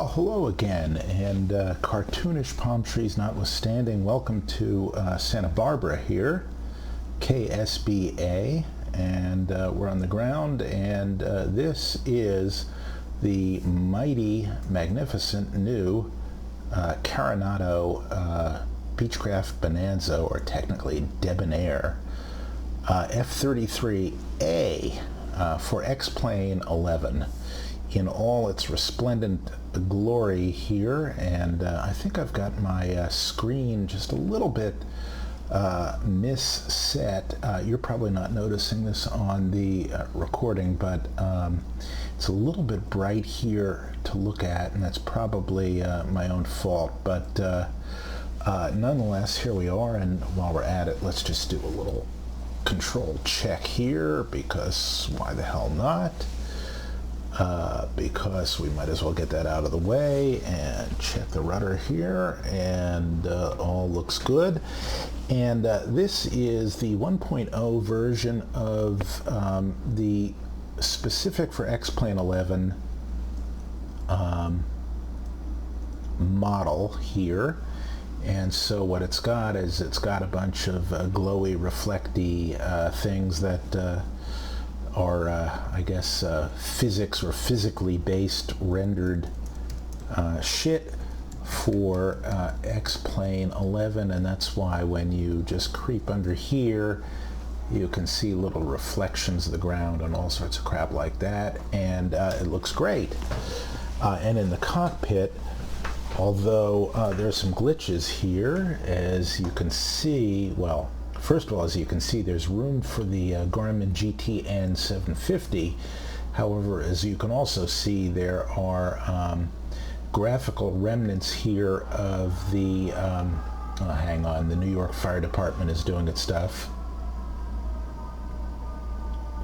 Well, hello again, and cartoonish palm trees notwithstanding, welcome to Santa Barbara here, KSBA, and we're on the ground, and this is the mighty, magnificent new Carenado Beechcraft Bonanza, or technically Debonair, F33A for X-Plane 11. In all its resplendent glory here, and I think I've got my screen just a little bit misset. You're probably not noticing this on the recording, but it's a little bit bright here to look at, and that's probably my own fault, but nonetheless, here we are, and while we're at it, let's just do a little control check here, because why the hell not? Because we might as well get that out of the way and check the rudder here, and all looks good. And this is the 1.0 version of the specific for X-Plane 11 model here. And so what it's got is it's got a bunch of glowy, reflecty things that are, I guess, physics or physically based rendered shit for X-Plane 11, and that's why when you just creep under here, you can see little reflections of the ground and all sorts of crap like that, and it looks great. And in the cockpit, although there's some glitches here, as you can see, well, first of all, as you can see, there's room for the Garmin GTN 750. However, as you can also see, there are graphical remnants here of the, hang on, the New York Fire Department is doing its stuff.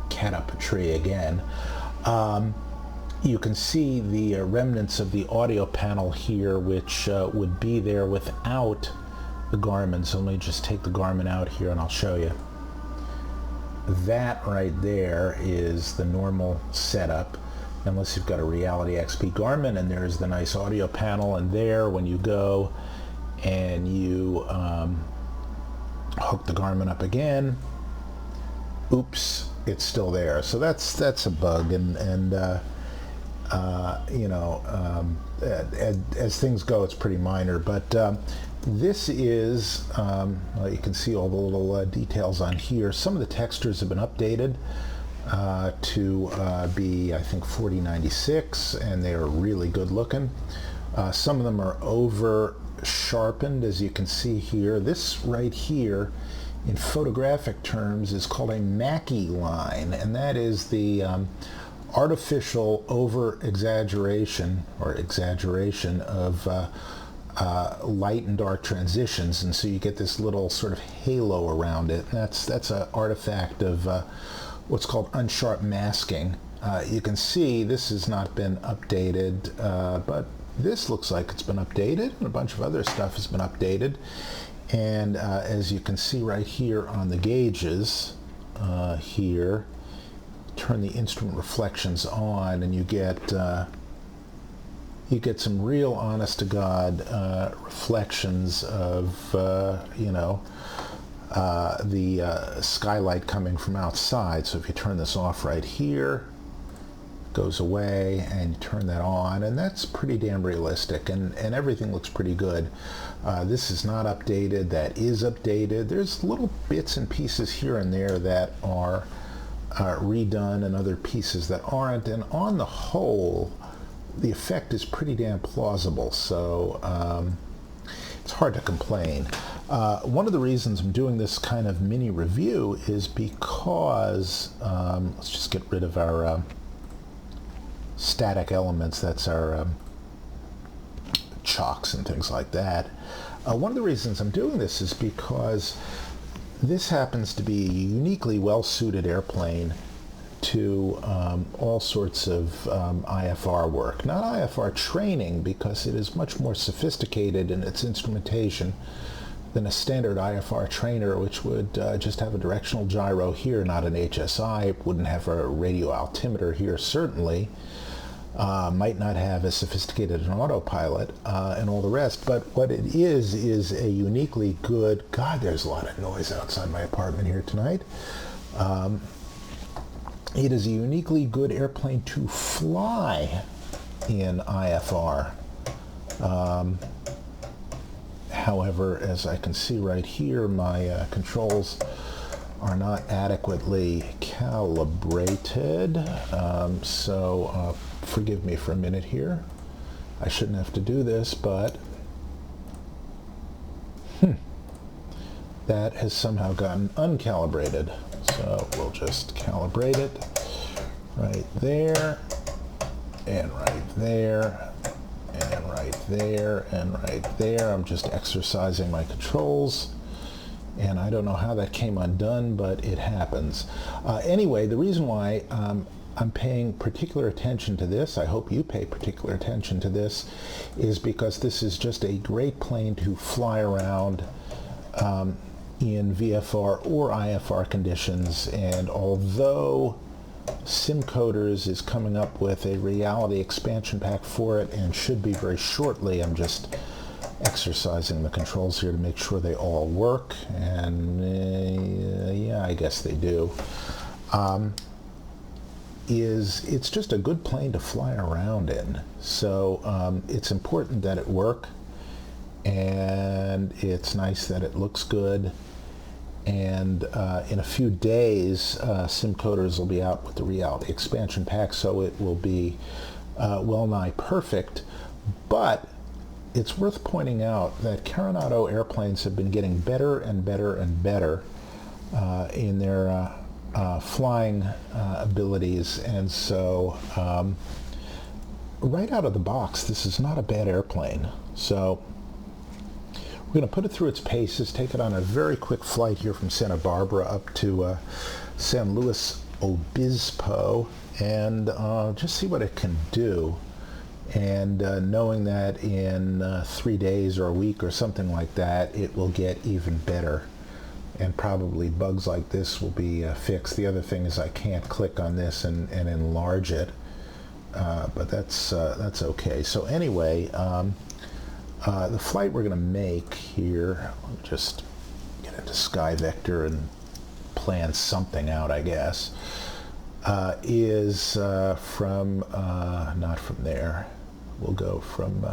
Cat up a tree again. You can see the remnants of the audio panel here, which would be there without the Garmin. So let me just take the Garmin out here and I'll show you. That right there is the normal setup, unless you've got a Reality XP Garmin, and there's the nice audio panel, and there when you go and you hook the Garmin up again, oops, it's still there. So that's a bug, and you know, as things go, it's pretty minor, but this is, well, you can see all the little details on here. Some of the textures have been updated to be, I think, 4096, and they are really good looking. Some of them are over sharpened, as you can see here. This right here, in photographic terms, is called a Mackie line, and that is the artificial over-exaggeration or exaggeration of light and dark transitions, and so you get this little sort of halo around it. And that's an artifact of what's called unsharp masking. You can see this has not been updated, but this looks like it's been updated, and a bunch of other stuff has been updated. And as you can see right here on the gauges here, turn the instrument reflections on, and you get some real honest-to-God reflections of, you know, the skylight coming from outside. So if you turn this off right here, it goes away, and you turn that on, and that's pretty damn realistic, and everything looks pretty good. This is not updated. That is updated. There's little bits and pieces here and there that are redone, and other pieces that aren't, and on the whole, the effect is pretty damn plausible, so it's hard to complain. One of the reasons I'm doing this kind of mini review is because, let's just get rid of our static elements, that's our chocks and things like that. One of the reasons I'm doing this is because this happens to be a uniquely well-suited airplane to all sorts of IFR work. Not IFR training, because it is much more sophisticated in its instrumentation than a standard IFR trainer, which would just have a directional gyro here, not an HSI. It wouldn't have a radio altimeter here, certainly. might not have as sophisticated an autopilot and all the rest, but what it is a uniquely good, God, there's a lot of noise outside my apartment here tonight. It is a uniquely good airplane to fly in IFR. However, as I can see right here, my controls are not adequately calibrated, so forgive me for a minute here. I shouldn't have to do this, but that has somehow gotten uncalibrated. So we'll just calibrate it right there, and right there, and right there, and right there. I'm just exercising my controls, and I don't know how that came undone, but it happens. Anyway, the reason why I'm paying particular attention to this, I hope you pay particular attention to this, is because this is just a great plane to fly around in VFR or IFR conditions. And although SimCoders is coming up with a reality expansion pack for it and should be very shortly, I'm just exercising the controls here to make sure they all work, and yeah, I guess they do. It's just a good plane to fly around in, so it's important that it work, and it's nice that it looks good. And in a few days, SimCoders will be out with the reality expansion pack, so it will be well nigh perfect. But it's worth pointing out that Carenado airplanes have been getting better and better and better in their flying abilities, and so right out of the box, this is not a bad airplane. So we're going to put it through its paces, take it on a very quick flight here from Santa Barbara up to San Luis Obispo, and just see what it can do. And knowing that in 3 days or a week or something like that, it will get even better. And probably bugs like this will be fixed. The other thing is I can't click on this and enlarge it, but that's okay. So anyway, the flight we're going to make here, I'll just get into Sky Vector and plan something out, I guess, is from, not from there, we'll go from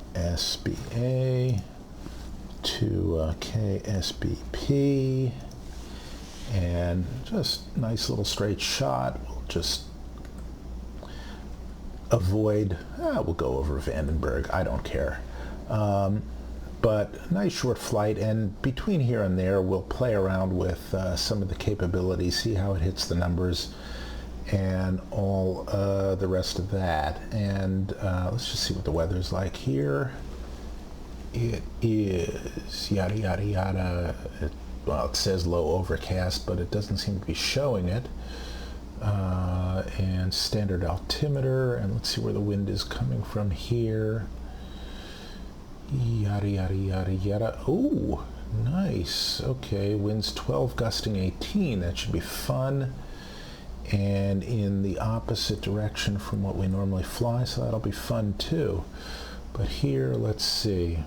KSBA to KSBP, and just nice little straight shot. We'll just avoid, we'll go over Vandenberg, I don't care. But nice short flight, and between here and there we'll play around with some of the capabilities, see how it hits the numbers and all the rest of that. And let's just see what the weather's like here. It is yada yada yada. Well, it says low overcast, but it doesn't seem to be showing it. And standard altimeter, and let's see where the wind is coming from here. Yada yada yada yada. Oh, nice. Okay, winds 12, gusting 18. That should be fun. And in the opposite direction from what we normally fly, so that'll be fun too. But here, let's see.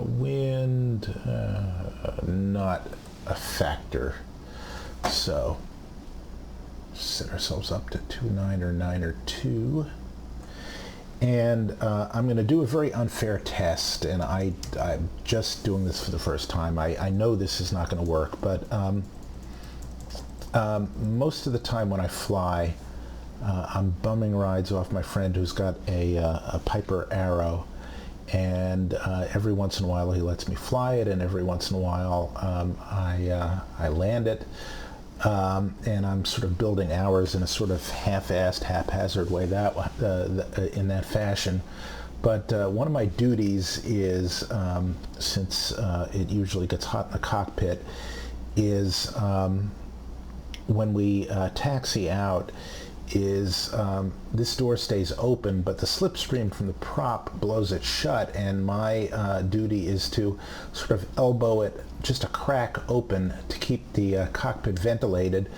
Wind, not a factor. So set ourselves up to 2.9 or 9 or 2. And I'm going to do a very unfair test, and I'm just doing this for the first time. I know this is not going to work, but most of the time when I fly, I'm bumming rides off my friend who's got a Piper Arrow, and every once in a while he lets me fly it, and every once in a while I land it, and I'm sort of building hours in a sort of half-assed, haphazard way in that fashion. But one of my duties is, since it usually gets hot in the cockpit, is when we taxi out, is this door stays open, but the slipstream from the prop blows it shut, and my duty is to sort of elbow it just a crack open to keep the cockpit ventilated,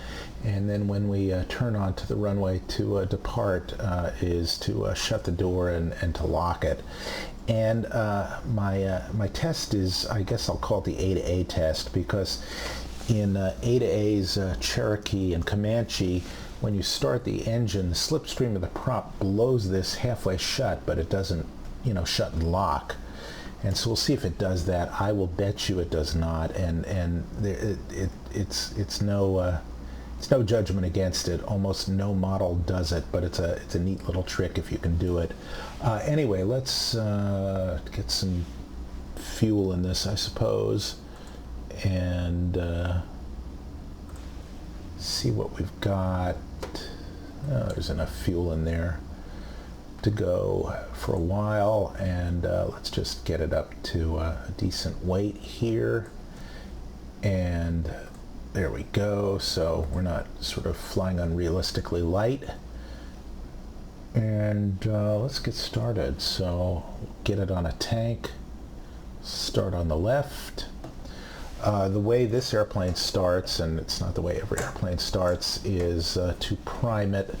and then when we turn onto the runway to depart is to shut the door and to lock it. And my test is, I guess I'll call it the A to A test, because in A to A's Cherokee and Comanche, when you start the engine, the slipstream of the prop blows this halfway shut, but it doesn't, shut and lock. And so we'll see if it does that. I will bet you it does not, and it's no judgment against it. Almost no model does it, but it's a neat little trick if you can do it. Anyway, let's get some fuel in this, I suppose, and see what we've got. There's enough fuel in there to go for a while, and let's just get it up to a decent weight here, and there we go. So we're not sort of flying unrealistically light, and let's get started. So get it on a tank, start on the left. The way this airplane starts, and it's not the way every airplane starts, is to prime it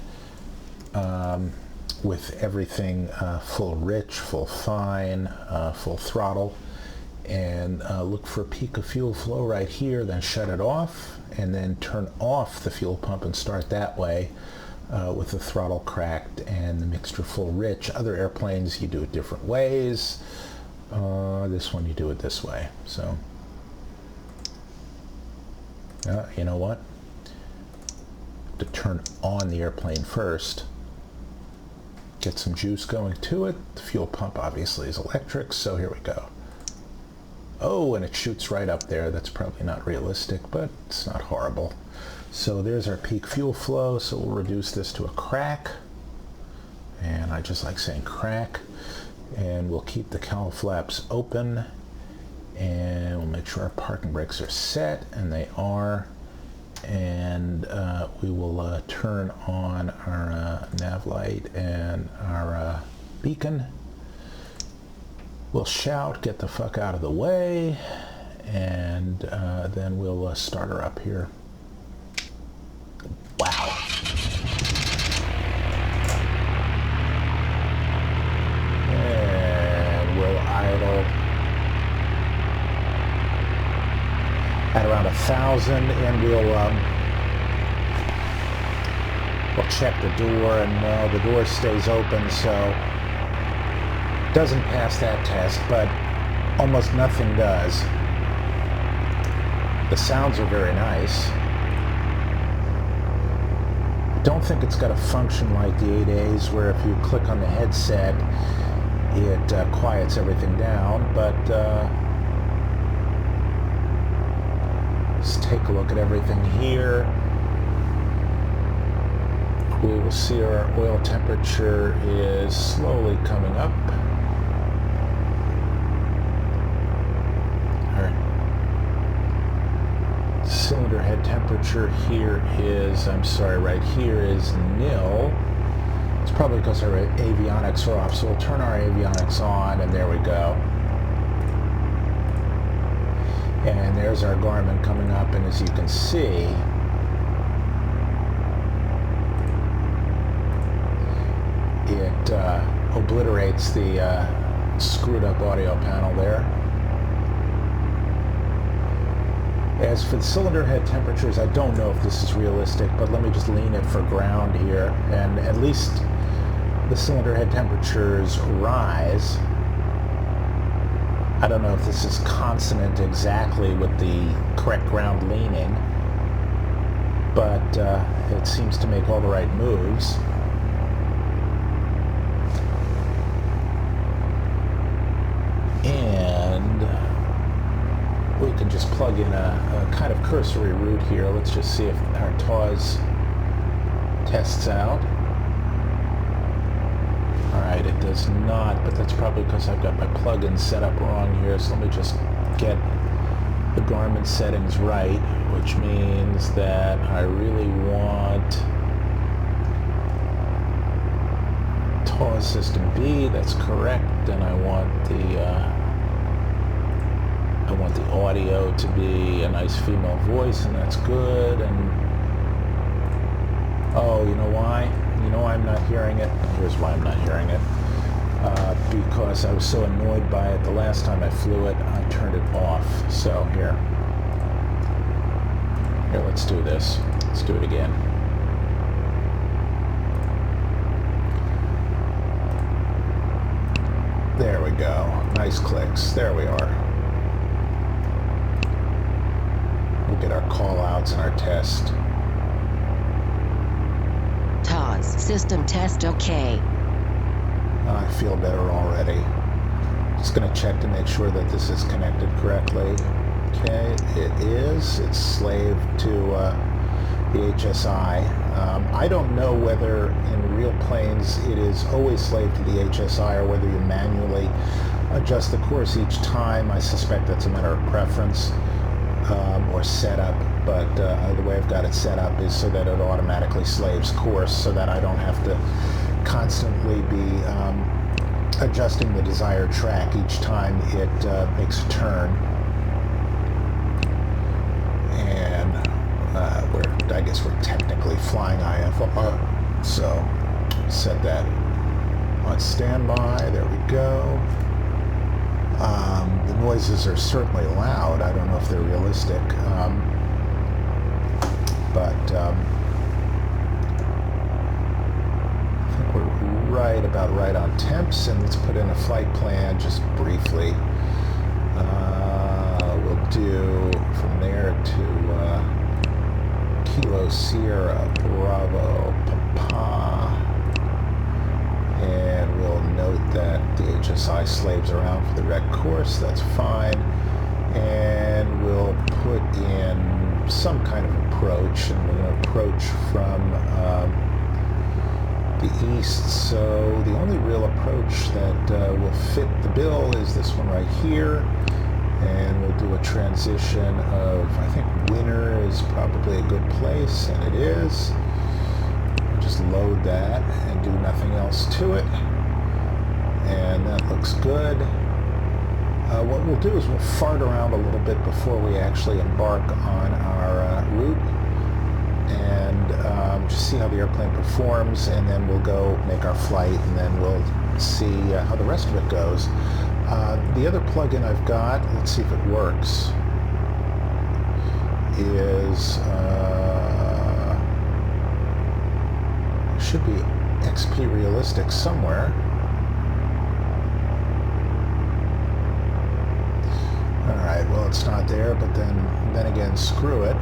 with everything full rich, full fine, full throttle, and look for a peak of fuel flow right here, then shut it off, and then turn off the fuel pump and start that way with the throttle cracked and the mixture full rich. Other airplanes you do it different ways. This one you do it this way. So you know what? To turn on the airplane first, get some juice going to it. The fuel pump obviously is electric, so here we go. Oh, and it shoots right up there. That's probably not realistic, but it's not horrible. So there's our peak fuel flow, so we'll reduce this to a crack. And I just like saying crack. And we'll keep the cowl flaps open, and we'll make sure our parking brakes are set, and they are. And we will turn on our nav light and our beacon. We'll shout, get the fuck out of the way, and then we'll start her up here. Wow. And we'll idle at around 1,000, and we'll check the door, and well, the door stays open, so doesn't pass that test, but almost nothing does. The sounds are very nice. I don't think it's got a function like the 8As, where if you click on the headset, it quiets everything down, but let's take a look at everything here. We will see our oil temperature is slowly coming up. Our cylinder head temperature here is, right here is nil. It's probably because our avionics are off, so we'll turn our avionics on, and there we go. And there's our Garmin coming up, and as you can see, it obliterates the screwed up audio panel there. As for the cylinder head temperatures, I don't know if this is realistic, but let me just lean it for ground here, and at least the cylinder head temperatures rise. I don't know if this is consonant exactly with the correct ground leaning, but it seems to make all the right moves. And we can just plug in a kind of cursory route here. Let's just see if our TAWS tests out. Alright, it does not, but that's probably because I've got my plugin set up wrong here, so let me just get the Garmin settings right, which means that I really want TAWS system B, that's correct, and I want the I want the audio to be a nice female voice, and that's good. And oh, you know why? You know why I'm not hearing it? Here's why I'm not hearing it. Because I was so annoyed by it the last time I flew it, I turned it off. So here, let's do this. Let's do it again. There we go. Nice clicks. There we are. We'll get our call outs and our test. TOS system test okay. I feel better already. Just going to check to make sure that this is connected correctly. Okay, it is. It's slave to the HSI. I don't know whether in real planes it is always slave to the HSI or whether you manually adjust the course each time. I suspect that's a matter of preference or setup, but the way I've got it set up is so that it automatically slaves course so that I don't have to constantly be adjusting the desired track each time it makes a turn. And I guess we're technically flying IFR, so set that on standby. There we go. The noises are certainly loud. I don't know if they're realistic, but I think we're about right on temps, and let's put in a flight plan just briefly. We'll do from there to Kilo Sierra Bravo Papa, and we'll note that the HSI slaves around for the rec course. That's fine, and we'll put in some kind of approach, and we're going to approach from the east, so the only real approach that will fit the bill is this one right here, and we'll do a transition of, I think winter is probably a good place, and it is. We'll just load that and do nothing else to it, and that looks good. What we'll do is we'll fart around a little bit before we actually embark on our route, and just see how the airplane performs, and then we'll go make our flight, and then we'll see how the rest of it goes. The other plugin I've got, let's see if it works, is should be XP Realistic somewhere. Alright, well it's not there, but then again, screw it.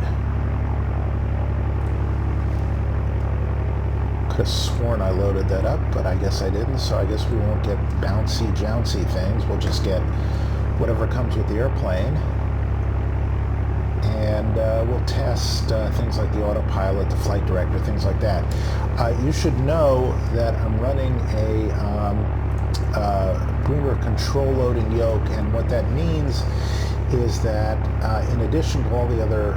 Could have sworn I loaded that up, but I guess I didn't, so I guess we won't get bouncy, jouncy things. We'll just get whatever comes with the airplane. And we'll test things like the autopilot, the flight director, things like that. You should know that I'm running a Bremer control loading yoke, and what that means is that in addition to all the other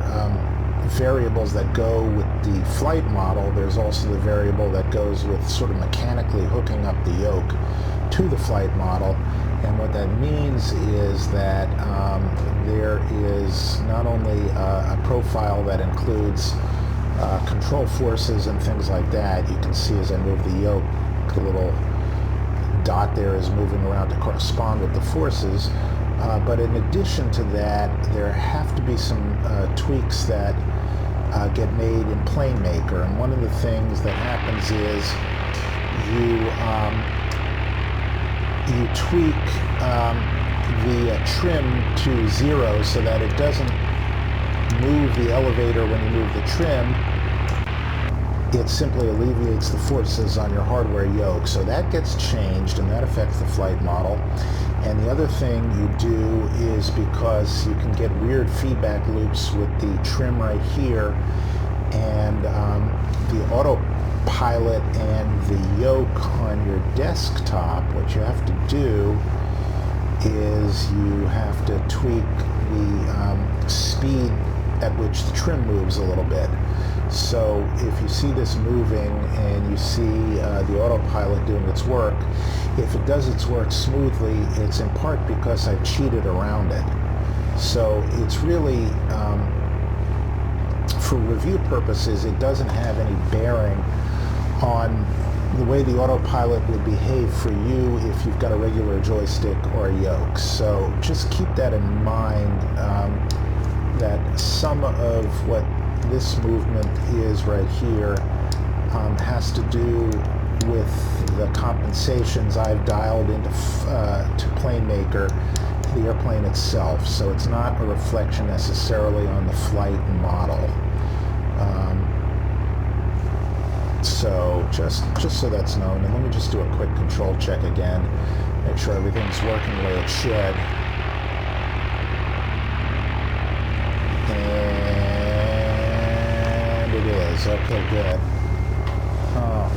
variables that go with the flight model, there's also the variable that goes with sort of mechanically hooking up the yoke to the flight model. And what that means is that there is not only a profile that includes control forces and things like that. You can see as I move the yoke, the little dot there is moving around to correspond with the forces. But in addition to that, there have to be some tweaks that get made in PlaneMaker, and one of the things that happens is you tweak the trim to 0 so that it doesn't move the elevator when you move the trim. It simply alleviates the forces on your hardware yoke. So that gets changed, and that affects the flight model. And the other thing you do is, because you can get weird feedback loops with the trim right here, and the autopilot and the yoke on your desktop, what you have to do is you have to tweak the speed at which the trim moves a little bit. So if you see this moving and you see the autopilot doing its work, if it does its work smoothly, it's in part because I've cheated around it. So it's really, for review purposes, it doesn't have any bearing on the way the autopilot would behave for you if you've got a regular joystick or a yoke. So just keep that in mind, that some of what this movement is right here has to do with the compensations I've dialed into to PlaneMaker, the airplane itself. So it's not a reflection necessarily on the flight model. So just so that's known, and let me just do a quick control check again, make sure everything's working the way it should. And it is. Okay, good. Oh,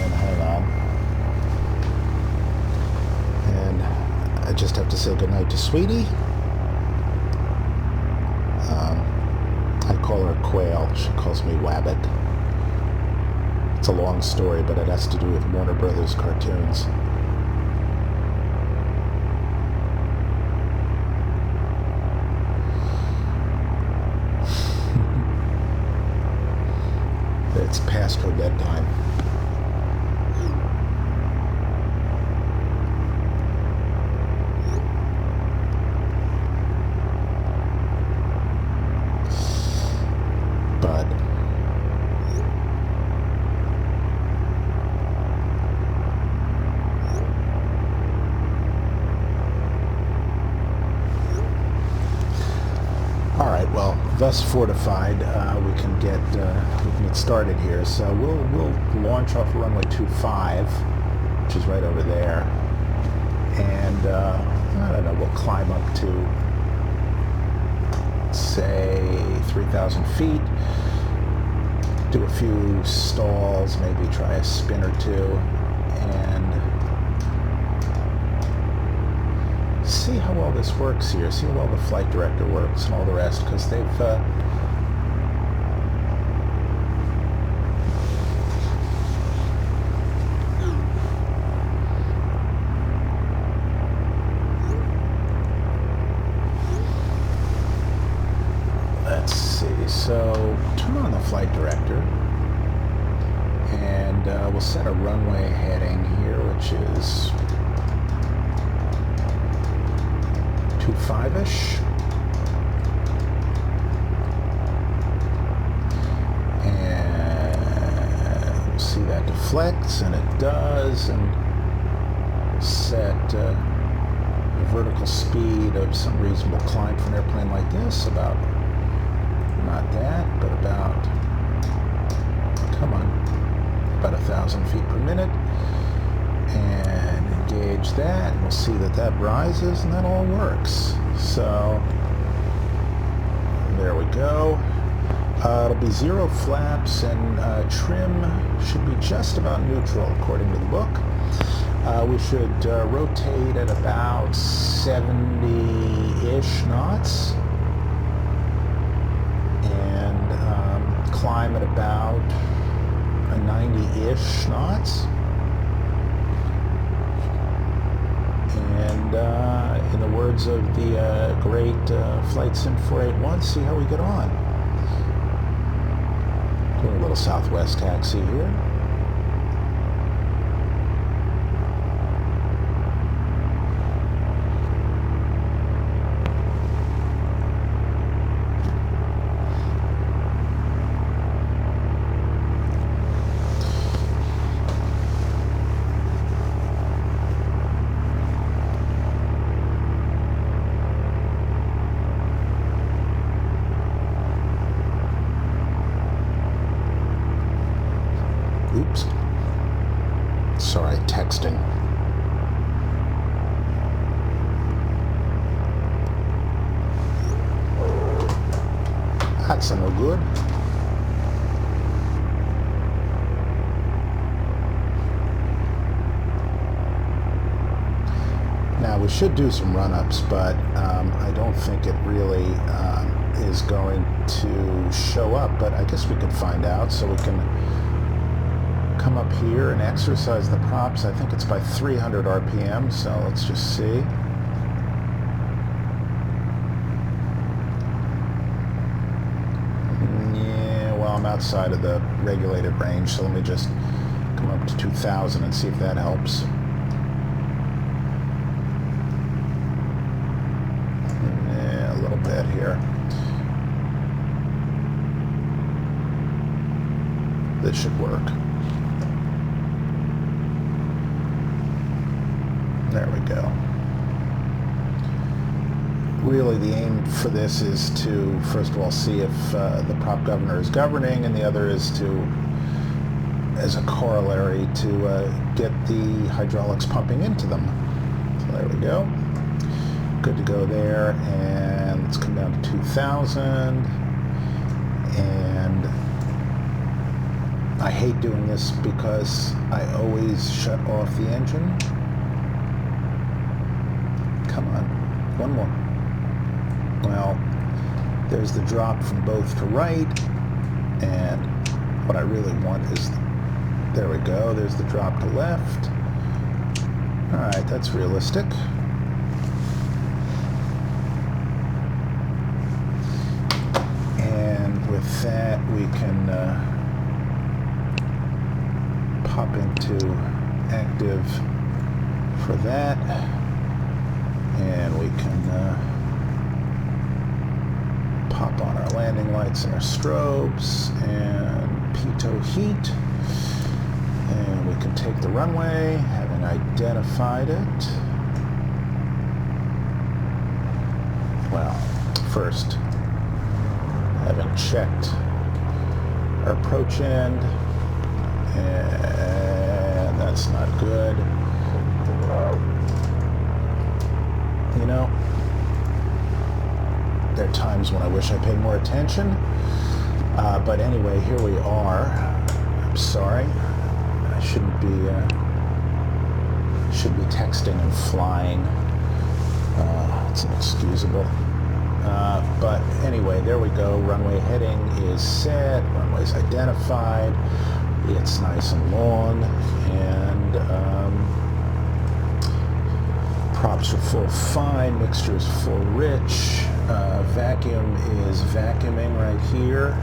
and hang on. And I just have to say goodnight to Sweetie. I call her Quail. She calls me Wabbit. It's a long story, but it has to do with Warner Brothers cartoons. It's past her bedtime. But all right, well, thus fortified, we can get started here. So we'll launch off runway 25, which is right over there, and I don't know, we'll climb up to, say, 3,000 feet, do a few stalls, maybe try a spin or two, and see how well this works here, see how well the flight director works and all the rest, because they've let's see, so turn on the flight director, and we'll set a runway heading here, which is 25-ish, and we'll see that deflects, and it does, and we'll set a vertical speed of some reasonable climb for an airplane like this, about, not that, but about, come on, about 1,000 feet per minute, and engage that, and we'll see that that rises, and that all works. So there we go. It'll be 0 flaps, and trim should be just about neutral according to the book. We should rotate at about 70-ish knots, and climb at about 90-ish knots. And in the words of the great Flight Sim 481, see how we get on. Doing a little Southwest taxi here. Oops. Sorry, texting. That's no good. Now we should do some run-ups, but I don't think it really is going to show up, but I guess we could find out. So we can come up here and exercise the props. I think it's by 300 RPM, so let's just see. outside of the regulated range, so let me just come up to 2,000 and see if that helps. Yeah, a little bit here. This should work. There we go. Really, the aim for this is to, first of all, see if the prop governor is governing, and the other is to, as a corollary, to get the hydraulics pumping into them. So there we go. Good to go there, and let's come down to 2,000. And I hate doing this because I always shut off the engine. Come on, one more. Well, there's the drop from both to right, and what I really want is, there we go, there's the drop to left. All right, that's realistic. And with that, we can pop into active for that, and we can pop on our landing lights and our strobes and pitot heat, and we can take the runway, having identified it. Well, first, having checked our approach end, and that's not good. You know, there are times when I wish I paid more attention, but anyway, here we are. I'm sorry, I shouldn't be texting and flying. It's inexcusable. But anyway, there we go. Runway heading is set. Runway's identified. It's nice and long, and props are full fine. Mixture is full rich. Vacuum is vacuuming right here.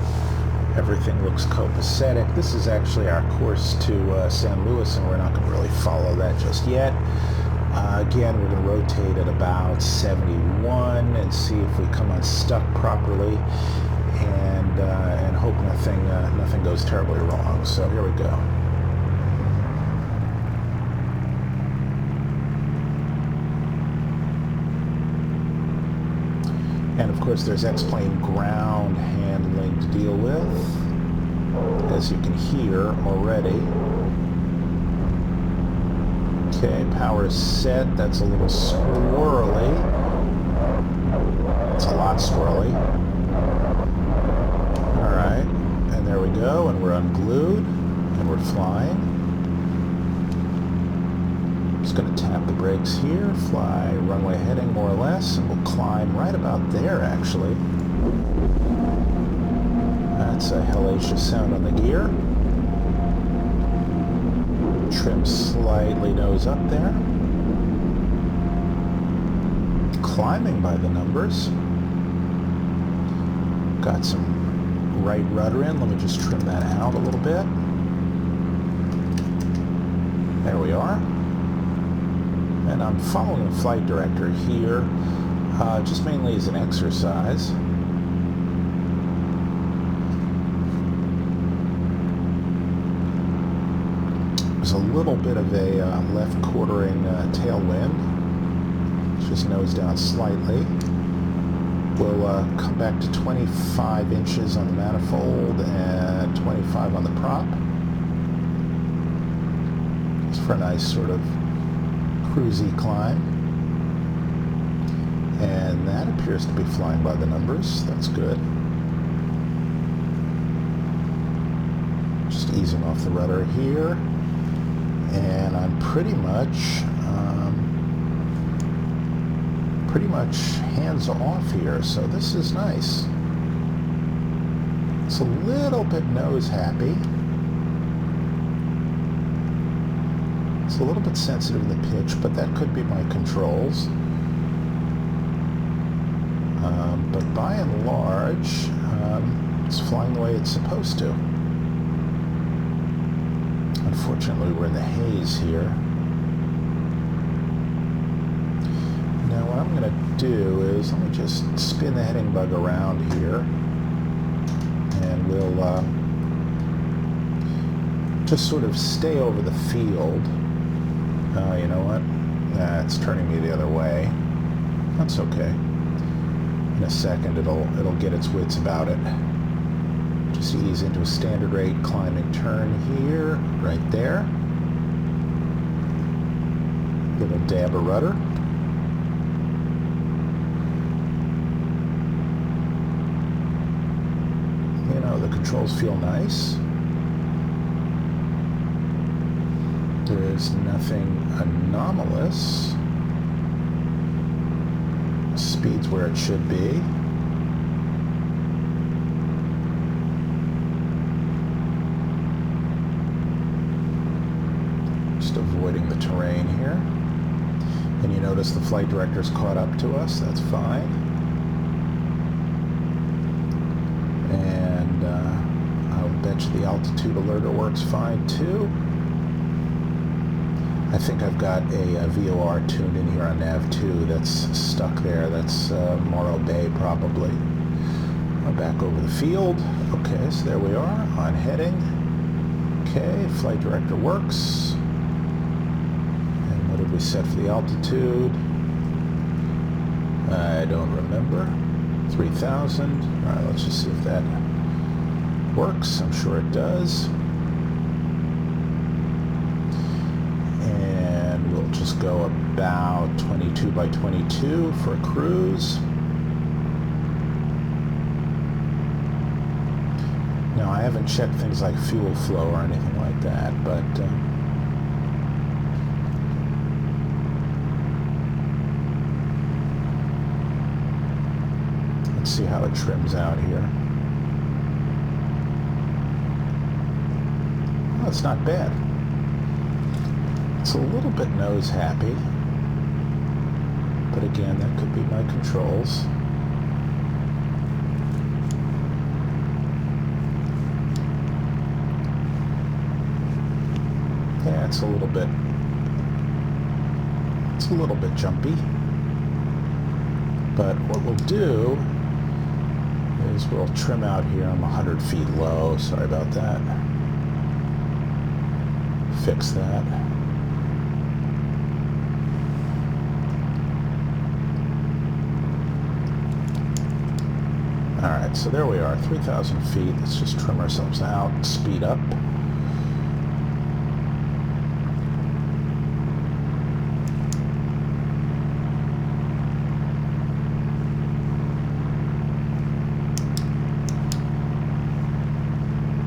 Everything looks copacetic. This is actually our course to San Luis, and we're not going to really follow that just yet. Again, we're going to rotate at about 71 and see if we come unstuck properly, and hope nothing goes terribly wrong. So here we go. And of course, there's X-plane ground handling to deal with, as you can hear already. Okay, power is set. That's a little squirrely. It's a lot squirrely. All right, and there we go, and we're unglued, and we're flying. Just going to tap the brakes here, fly runway heading more or less, and we'll climb right about there, actually. That's a hellacious sound on the gear. Trim slightly nose up there. Climbing by the numbers. Got some right rudder in. Let me just trim that out a little bit. There we are. And I'm following the flight director here, just mainly as an exercise. There's a little bit of a left quartering tailwind. Just nose down slightly. We'll come back to 25 inches on the manifold and 25 on the prop. Just for a nice sort of cruisy climb. And that appears to be flying by the numbers. That's good. Just easing off the rudder here. And I'm pretty much hands off here, so this is nice. It's a little bit nose happy. It's a little bit sensitive in the pitch, but that could be my controls. But by and large, It's flying the way it's supposed to. Unfortunately, we're in the haze here. Now what I'm going to do is, let me just spin the heading bug around here, and we'll just sort of stay over the field. You know what? It's turning me the other way. That's okay. In a second, it'll get its wits about it. Just ease into a standard rate climbing turn here, right there. Little dab of rudder. You know, the controls feel nice. There is nothing anomalous. Speed's where it should be. Just avoiding the terrain here. And you notice the flight director's caught up to us. That's fine. And I'll bet you the altitude alerter works fine too. I think I've got a VOR tuned in here on nav2 that's stuck there. That's Morro Bay probably. Back over the field. Okay, so there we are on heading. Okay, flight director works. And what did we set for the altitude? I don't remember. 3,000. All right, let's just see if that works. I'm sure it does. Just go about 22 by 22 for a cruise. Now I haven't checked things like fuel flow or anything like that, but let's see how it trims out here. Well, it's not bad. It's a little bit nose happy, but again, that could be my controls. Yeah, it's a little bit jumpy, but what we'll do is we'll trim out here. I'm 100 feet low. Sorry about that. Fix that. Alright, so there we are, 3,000 feet. Let's just trim ourselves out, speed up.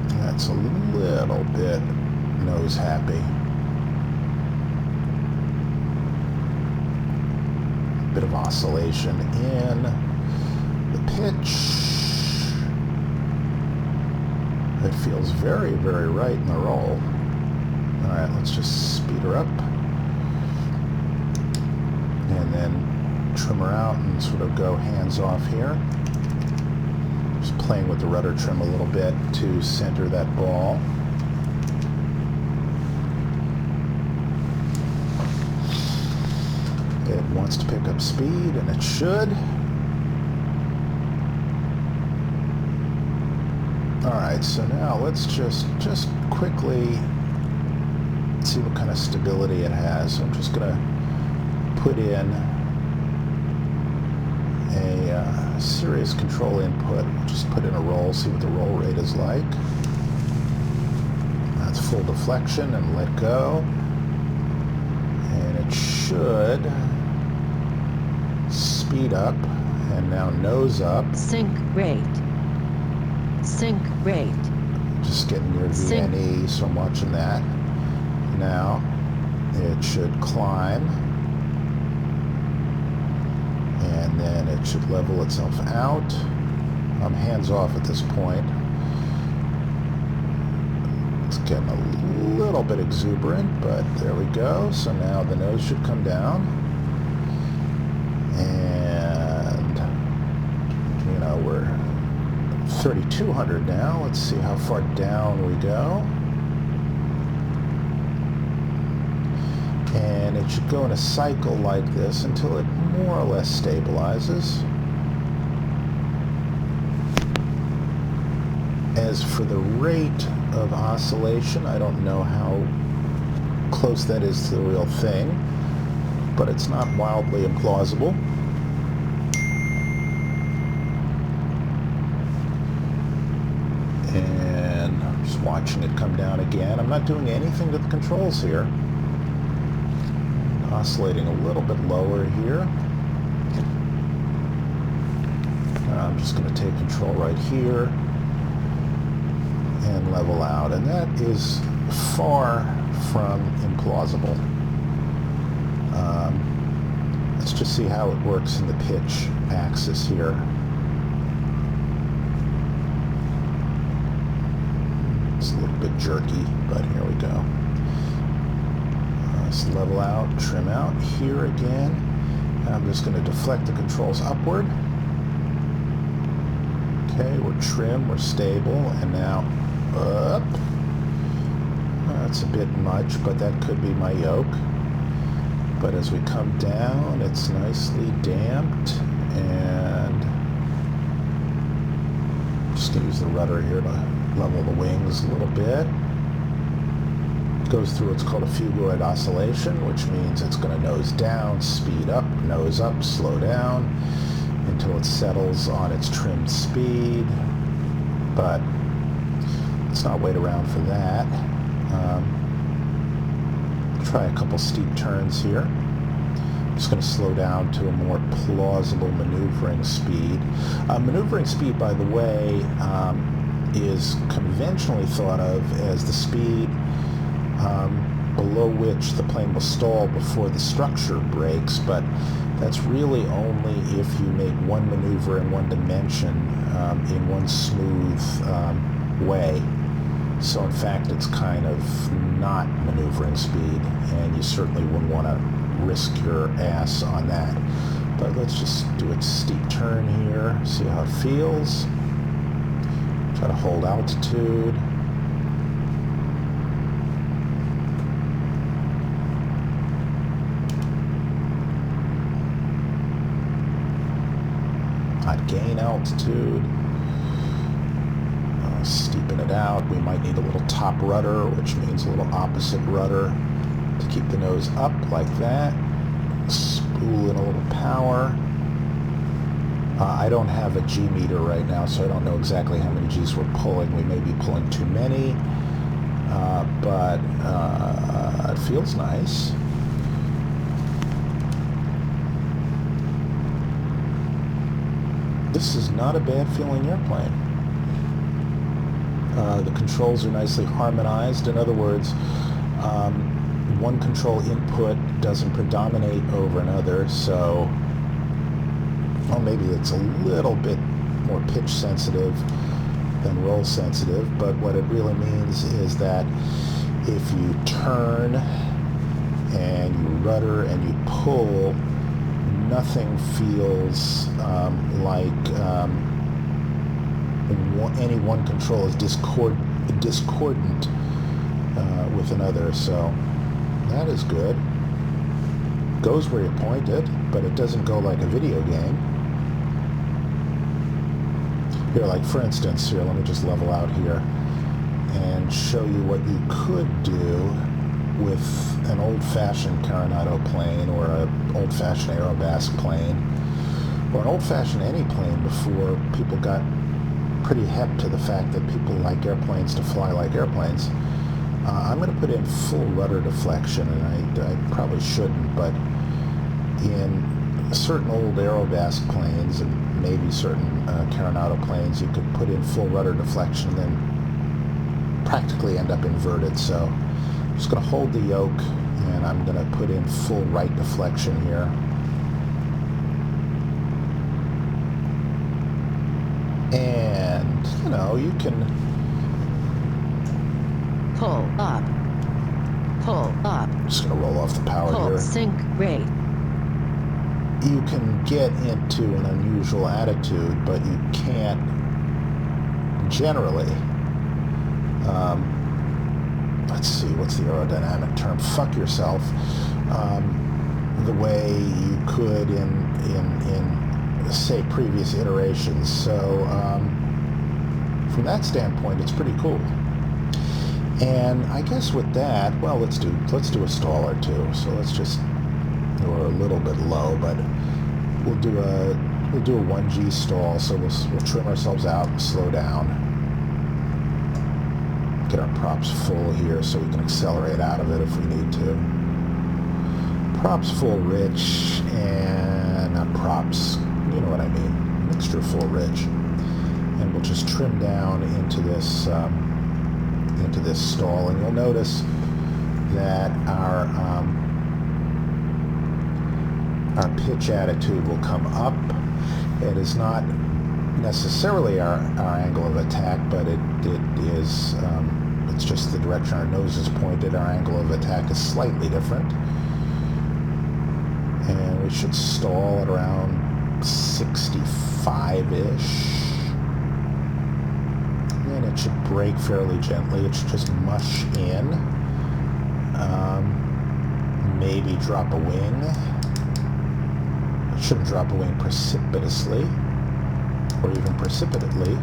That's a little bit nose happy. Bit of oscillation in the pitch. It feels very, very right in the roll. Alright, let's just speed her up. And then trim her out and sort of go hands off here. Just playing with the rudder trim a little bit to center that ball. It wants to pick up speed, and it should. Alright, so now let's just quickly see what kind of stability it has. So I'm just going to put in a serious control input. Just put in a roll, see what the roll rate is like. That's full deflection, and let go. And it should speed up, and now nose up. Sync rate. Sync rate. Just getting near VNE, so I'm watching that. Now it should climb, and then it should level itself out. I'm hands off at this point. It's getting a little bit exuberant, but there we go. So now the nose should come down, and you know, we're 3,200 now. Let's see how far down we go. And it should go in a cycle like this until it more or less stabilizes. As for the rate of oscillation, I don't know how close that is to the real thing, but it's not wildly implausible. And I'm just watching it come down again. I'm not doing anything to the controls here. Oscillating a little bit lower here. I'm just going to take control right here and level out. And that is far from implausible. Let's just see how it works in the pitch axis here. It's a little bit jerky, but here we go. Let's level out, trim out here again. And I'm just going to deflect the controls upward. Okay, we're trim, we're stable, and now up. That's a bit much, but that could be my yoke. But as we come down, it's nicely damped, and I'm just going to use the rudder here to level the wings a little bit. It goes through what's called a phugoid oscillation, which means it's going to nose down, speed up, nose up, slow down, until it settles on its trimmed speed. But let's not wait around for that. Try a couple steep turns here. I'm just going to slow down to a more plausible maneuvering speed. Maneuvering speed, by the way, is conventionally thought of as the speed below which the plane will stall before the structure breaks, but that's really only if you make one maneuver in one dimension in one smooth way. So in fact, it's kind of not maneuvering speed, and you certainly wouldn't want to risk your ass on that. But let's just do a steep turn here, see how it feels. Try to hold altitude. Not gain altitude. Steepen it out. We might need a little top rudder, which means a little opposite rudder to keep the nose up like that. Spool in a little power. I don't have a G meter right now, so I don't know exactly how many G's we're pulling. We may be pulling too many, but it feels nice. This is not a bad feeling airplane. The controls are nicely harmonized. In other words, one control input doesn't predominate over another, so well, maybe it's a little bit more pitch sensitive than roll sensitive, but what it really means is that if you turn and you rudder and you pull, nothing feels like any one control is discordant with another, so that is good. Goes where you point it, but it doesn't go like a video game. Here, like for instance, here, let me just level out here and show you what you could do with an old-fashioned Carenado plane or an old-fashioned Aerobasque plane or an old-fashioned any plane before people got pretty hep to the fact that people like airplanes to fly like airplanes. I'm going to put in full rudder deflection, and I probably shouldn't, but in certain old Aerobasque planes and maybe certain Carenado planes, you could put in full rudder deflection and then practically end up inverted. So I'm just going to hold the yoke, and I'm going to put in full right deflection here. And, you know, you can pull up, pull up. I'm just going to roll off the power pull here. Sync rate. You can get into an unusual attitude, but you can't generally, let's see, what's the aerodynamic term? Fuck yourself. The way you could in say previous iterations. So from that standpoint, it's pretty cool. And I guess with that, well, let's do a stall or two. So let's just, we're a little bit low, but we'll do a 1G stall. So we'll trim ourselves out and slow down. Get our props full here so we can accelerate out of it if we need to. Props full rich, and not props, you know what I mean, mixture full rich. And we'll just trim down into this stall, and you'll notice that our pitch attitude will come up. It is not necessarily our angle of attack, but it is, it's just the direction our nose is pointed. Our angle of attack is slightly different. And we should stall at around 65-ish. And it should brake fairly gently. It should just mush in. Maybe drop a wing. It shouldn't drop a wing precipitously, or even precipitately.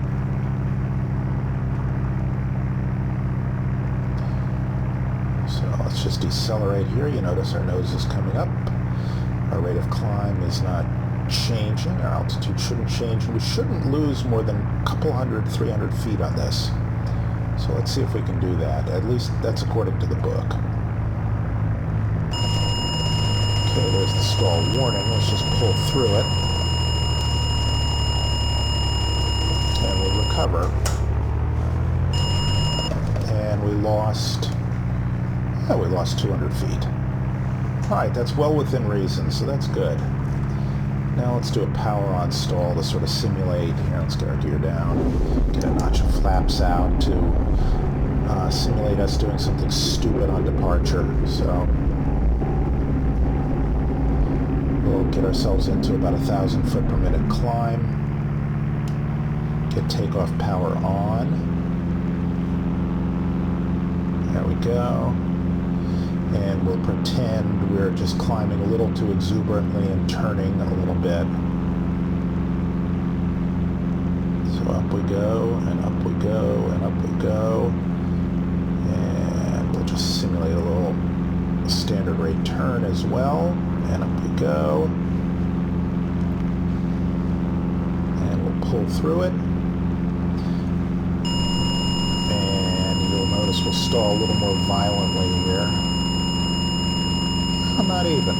So let's just decelerate here. You notice our nose is coming up. Our rate of climb is not changing. Our altitude shouldn't change. We shouldn't lose more than a couple hundred, 300 feet on this. So let's see if we can do that. At least that's according to the book. Okay, there's the stall warning. Let's just pull through it. And we'll recover. And we lost 200 feet. Alright, that's well within reason, so that's good. Now let's do a power on stall to sort of simulate. Here, let's get our gear down. Get a notch of flaps out to simulate us doing something stupid on departure. So we'll get ourselves into about 1,000 foot per minute climb. Get takeoff power on. There we go. And we'll pretend we're just climbing a little too exuberantly and turning a little bit. So up we go, and up we go, and up we go. And we'll just simulate a little standard rate turn as well. And up we go. And we'll pull through it. And you'll notice we'll stall a little more violently here. Not even.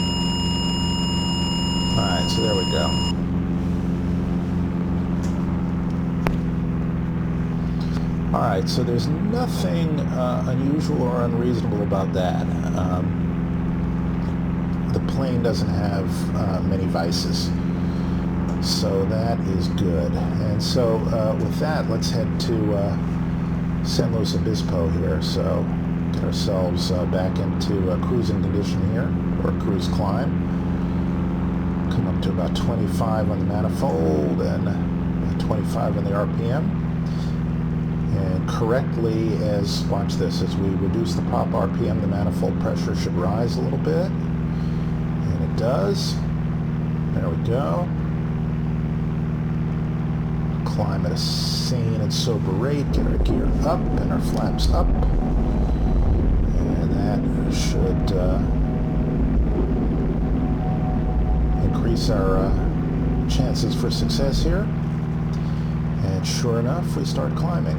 Alright, so there we go. Alright, so there's nothing unusual or unreasonable about that. The plane doesn't have many vices. So that is good. And so with that, let's head to San Luis Obispo here. So get ourselves back into cruising condition here, or cruise climb. Come up to about 25 on the manifold and 25 on the RPM. And correctly, watch this, as we reduce the prop RPM, the manifold pressure should rise a little bit. And it does. There we go. Climb at a sane and sober rate, get our gear up and our flaps up. And that should increase our chances for success here. And sure enough, we start climbing.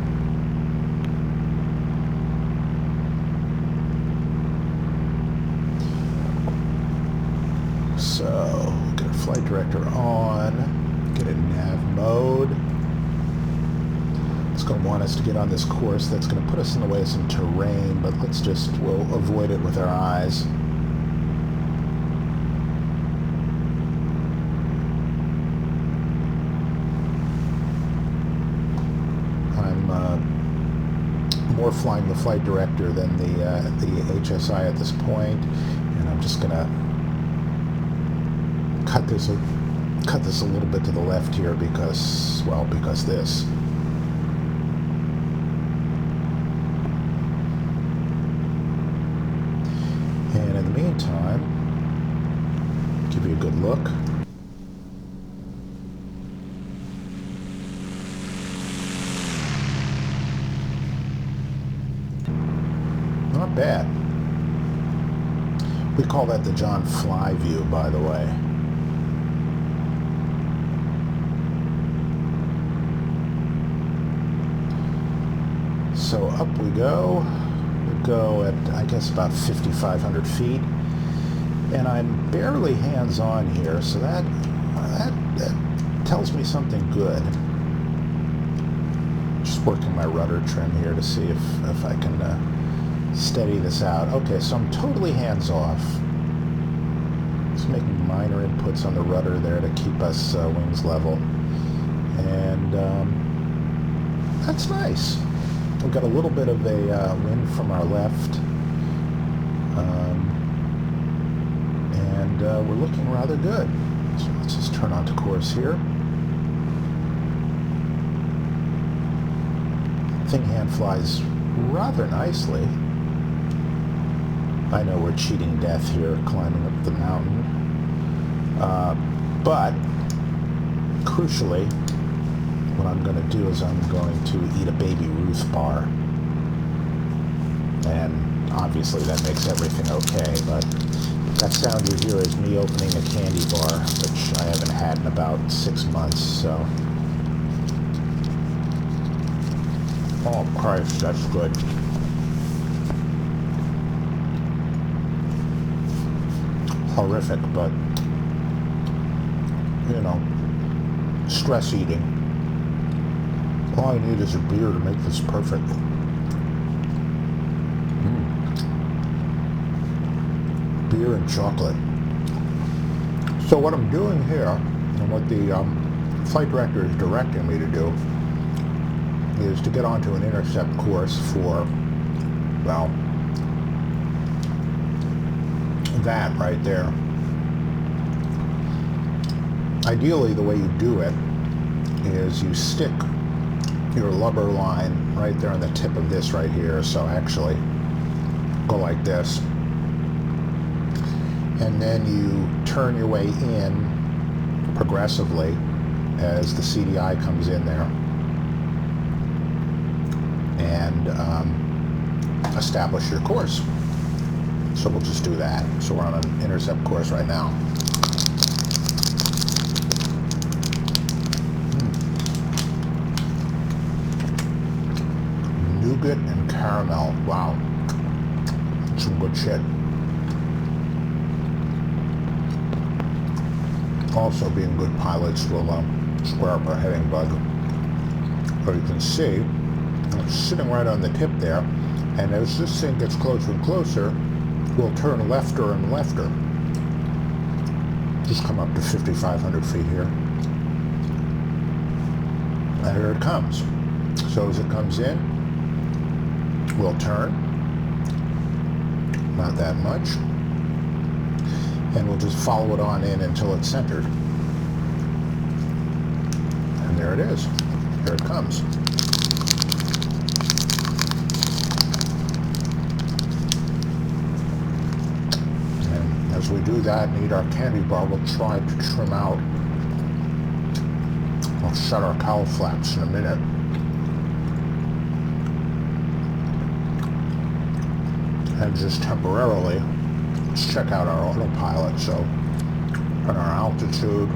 So, get our flight director on, get it in nav mode. It's going to want us to get on this course that's going to put us in the way of some terrain, but we'll avoid it with our eyes. I'm more flying the flight director than the HSI at this point, and I'm just going to cut this a little bit to the left here because this. in the meantime, give you a good look. Not bad. We call that the John Fly view, by the way. So up we go. We go at, I guess, about 5,500 feet. And I'm barely hands-on here, so that tells me something good. Just working my rudder trim here to see if I can steady this out. Okay, so I'm totally hands-off. Just making minor inputs on the rudder there to keep us wings level. And that's nice. We've got a little bit of a wind from our left. And we're looking rather good. So let's just turn onto course here. Thing hand flies rather nicely. I know we're cheating death here, climbing up the mountain. But, crucially, what I'm going to do is I'm going to eat a baby Ruth bar. And obviously that makes everything okay, but that sound you hear is me opening a candy bar, which I haven't had in about 6 months, so. Oh Christ, that's good. Horrific, but, you know, stress eating. All I need is a beer to make this perfect. Beer and chocolate. So what I'm doing here, and what the flight director is directing me to do, is to get onto an intercept course for, well, that right there. Ideally, the way you do it is you stick your lubber line right there on the tip of this right here. So actually, go like this. And then you turn your way in progressively as the CDI comes in there. And establish your course. So we'll just do that. So we're on an intercept course right now. Nougat and caramel. Wow. Some good shit. Also, being good pilots will square up our heading bug. But you can see, it's sitting right on the tip there, and as this thing gets closer and closer, we'll turn lefter and lefter. Just come up to 5,500 feet here. And here it comes. So as it comes in, we'll turn. Not that much. And we'll just follow it on in until it's centered. And there it is. Here it comes. And as we do that and eat our candy bar, we'll try to trim out. We'll shut our cowl flaps in a minute. And just temporarily, let's check out our autopilot. So, on our altitude,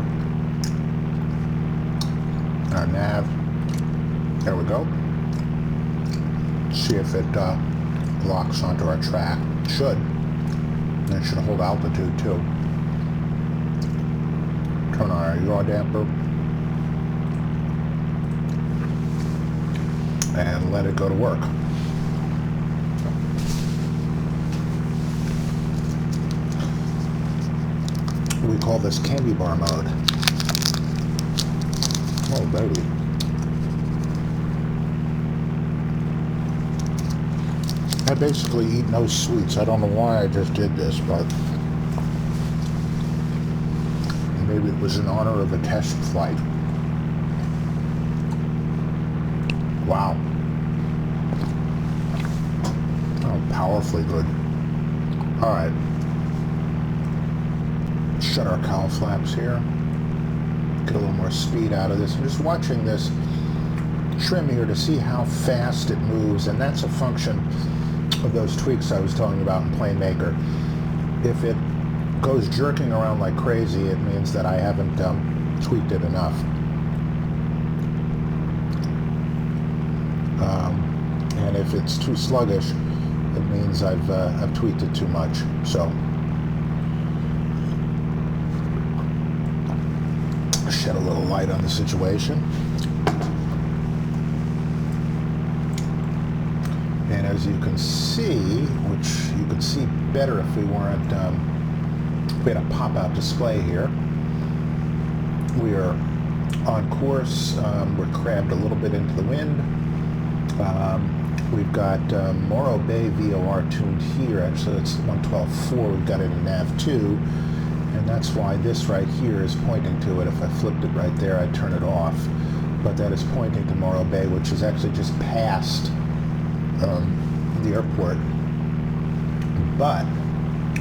our nav, there we go. See if it locks onto our track. It should. And it should hold altitude too. Turn on our yaw damper. And let it go to work. We call this candy bar mode. Oh, baby. I basically eat no sweets. I don't know why I just did this, but maybe it was in honor of a test flight. Wow. Oh, powerfully good. All right. shut our cowl flaps here. Get a little more speed out of this. I'm just watching this trim here to see how fast it moves, and that's a function of those tweaks I was telling you about in PlaneMaker. If it goes jerking around like crazy, it means that I haven't tweaked it enough. And if it's too sluggish, it means I've tweaked it too much. So shed a little light on the situation. And as you can see, which you could see better if we weren't, we had a pop-out display here. We are on course. We're crabbed a little bit into the wind. We've got Morro Bay VOR tuned here. Actually, it's 112.4. We've got it in nav2, and that's why this right here is pointing to it. If I flipped it right there, I'd turn it off. But that is pointing to Morro Bay, which is actually just past the airport. But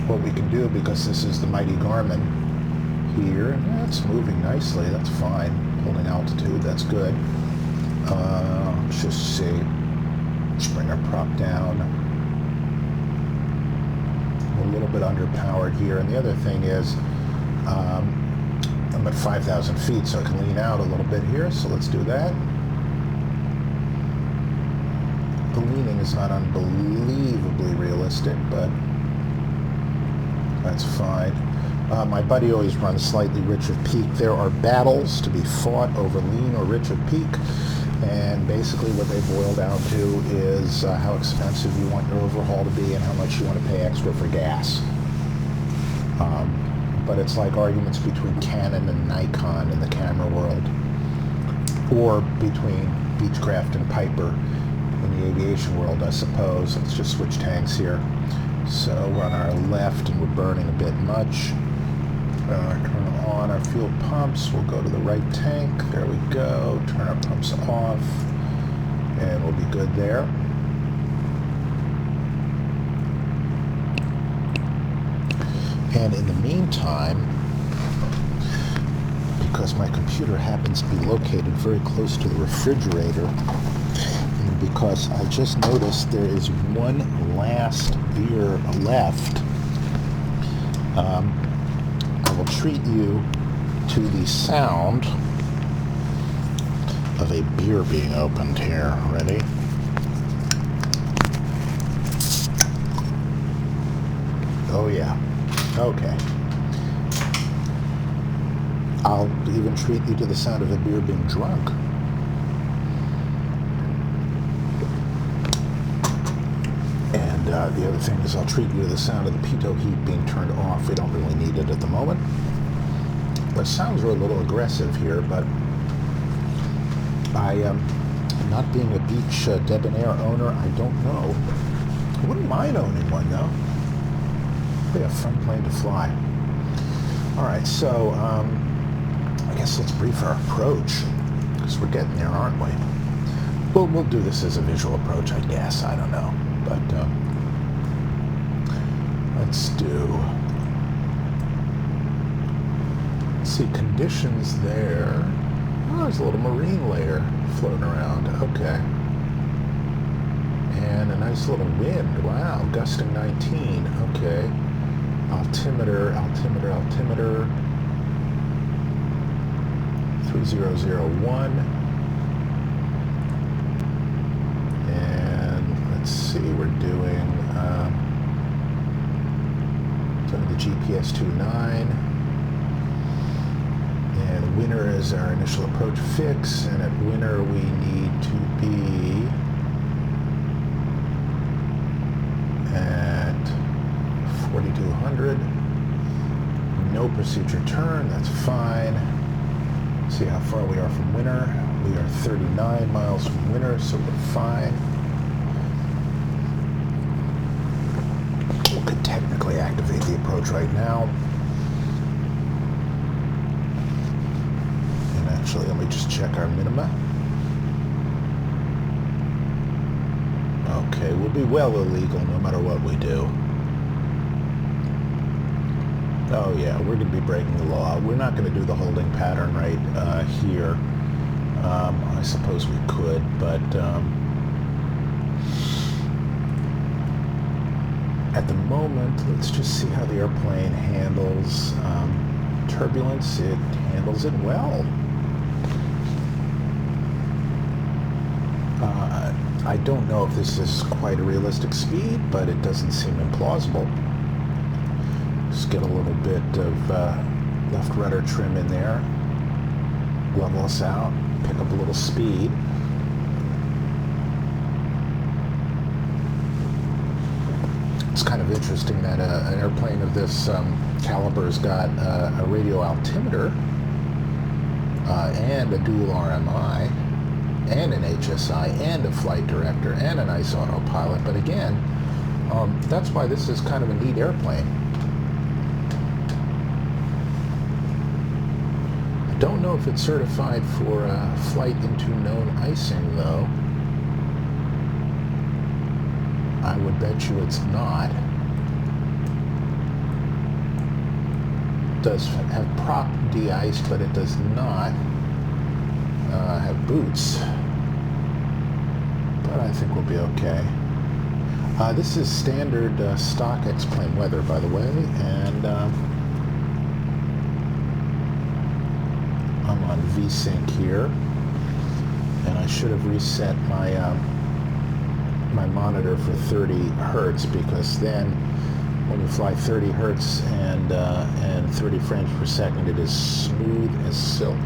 what we can do, because this is the mighty Garmin here, and it's moving nicely. That's fine. Holding altitude, that's good. Let's just see. Let's bring our prop down. A little bit underpowered here, and the other thing is I'm at 5,000 feet, so I can lean out a little bit here, so let's do that. The leaning is not unbelievably realistic, but that's fine. My buddy always runs slightly rich of peak. There are battles to be fought over lean or rich of peak, and basically what they boil down to is how expensive you want your overhaul to be and how much you want to pay extra for gas. But it's like arguments between Canon and Nikon in the camera world, or between Beechcraft and Piper in the aviation world, I suppose. Let's just switch tanks here. So we're on our left and we're burning a bit much. Turn on our fuel pumps. We'll go to the right tank. There we go. Turn our pumps off, and we'll be good there. And in the meantime, because my computer happens to be located very close to the refrigerator, and because I just noticed there is one last beer left, I will treat you to the sound of a beer being opened here. Ready? Oh yeah. Okay. I'll even treat you to the sound of a beer being drunk. And the other thing is I'll treat you to the sound of the pitot heat being turned off. We don't really need it at the moment. The sounds are a little aggressive here, but not being a beach debonair owner, I don't know. I wouldn't mind owning one though. Be a fun plane to fly. All right, so I guess let's brief our approach, because we're getting there, aren't we? We'll do this as a visual approach, I guess. I don't know, but let's see, conditions there. Oh, there's a little marine layer floating around. Okay. And a nice little wind. Wow, gusting 19. Okay. Altimeter. 3001. And let's see, we're doing the GPS 29. And winner is our initial approach fix, and at winner we need to be at 4200. No procedure turn, that's fine. See how far we are from winner. We are 39 miles from winner, so we're fine. We could technically activate the approach right now. And actually, let me just check our minima. Okay, we'll be well illegal no matter what we do. Oh yeah, we're going to be breaking the law. We're not going to do the holding pattern right here. I suppose we could, but at the moment, let's just see how the airplane handles turbulence. It handles it well. I don't know if this is quite a realistic speed, but it doesn't seem implausible. Just get a little bit of left rudder trim in there, level us out, pick up a little speed. It's kind of interesting that an airplane of this caliber's got a radio altimeter and a dual RMI and an HSI and a flight director and a nice autopilot, but again, that's why this is kind of a neat airplane. I don't know if it's certified for flight into known icing, though. I would bet you it's not. It does have prop de-ice, but it does not have boots. But I think we'll be okay. This is standard stock X-plane weather, by the way, and I'm on VSync here, and I should have reset my my monitor for 30 hertz, because then when you fly 30 hertz and 30 frames per second, it is smooth as silk.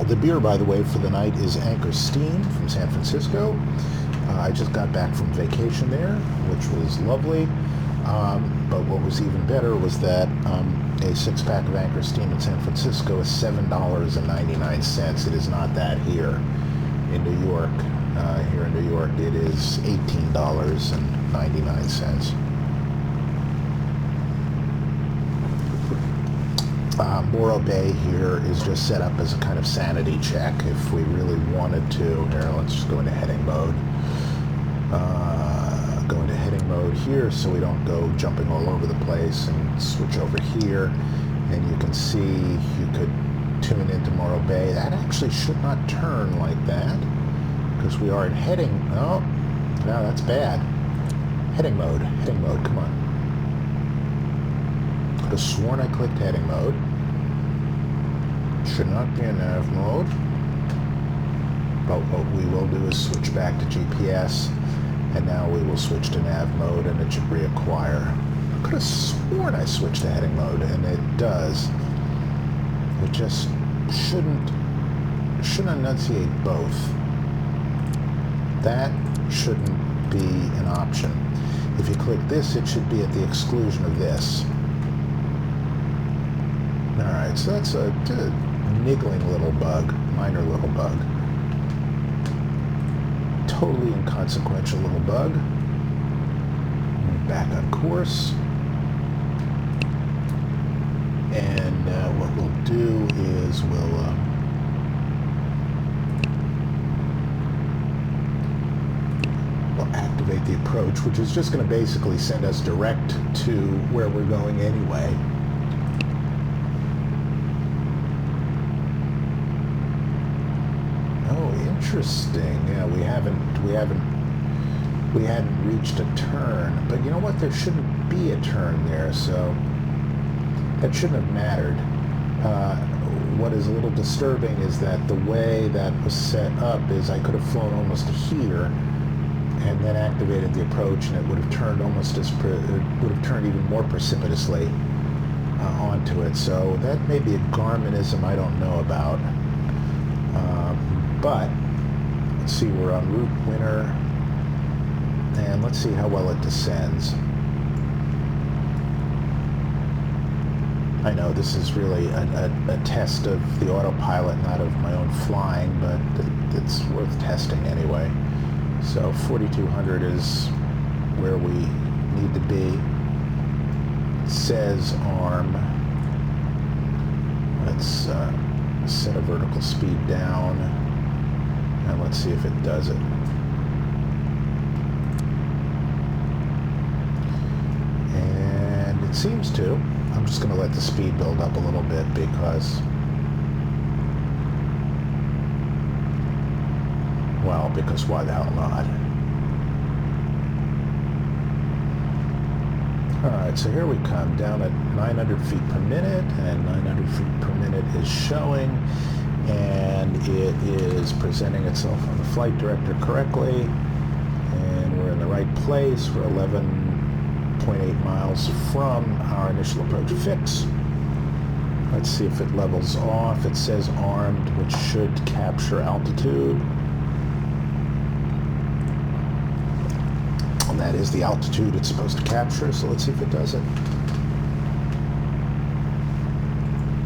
The beer, by the way, for the night is Anchor Steam from San Francisco. I just got back from vacation there, which was lovely. But what was even better was that a six-pack of Anchor Steam in San Francisco is $7.99. It is not that here in New York. Here in New York, it is $18.99. Morro Bay here is just set up as a kind of sanity check if we really wanted to. Here, let's just go into heading mode. Go into heading mode here so we don't go jumping all over the place, and switch over here, and you can see you could tune into Morro Bay. That actually should not turn like that because we are in heading. Oh, no, that's bad. Heading mode, come on. Could have sworn I clicked heading mode. Should not be in nav mode. But what we will do is switch back to GPS, and now we will switch to nav mode, and it should reacquire. I could have sworn I switched to heading mode, and it does. It just shouldn't enunciate both. That shouldn't be an option. If you click this, it should be at the exclusion of this. Alright, so that's a niggling little bug, minor little bug. Totally inconsequential little bug. Back on course. And what we'll do is we'll activate the approach, which is just going to basically send us direct to where we're going anyway. Interesting. Yeah, we hadn't reached a turn, but you know what? There shouldn't be a turn there, so that shouldn't have mattered. What is a little disturbing is that the way that was set up is I could have flown almost here, and then activated the approach, and it would have turned even more precipitously onto it. So that may be a Garminism I don't know about, but. Let's see, we're on route winner, and let's see how well it descends. I know this is really a test of the autopilot, not of my own flying, but it's worth testing anyway. So 4,200 is where we need to be. It says arm. Let's set a vertical speed down. And let's see if it does it. seems to. I'm just going to let the speed build up a little bit because, well, because why the hell not? Alright, so here we come, down at 900 feet per minute, and 900 feet per minute is showing, and it is presenting itself on the flight director correctly, and we're in the right place. We're 11.8 miles from our initial approach fix. Let's see if it levels off. It says armed, which should capture altitude. And that is the altitude it's supposed to capture, so let's see if it does it.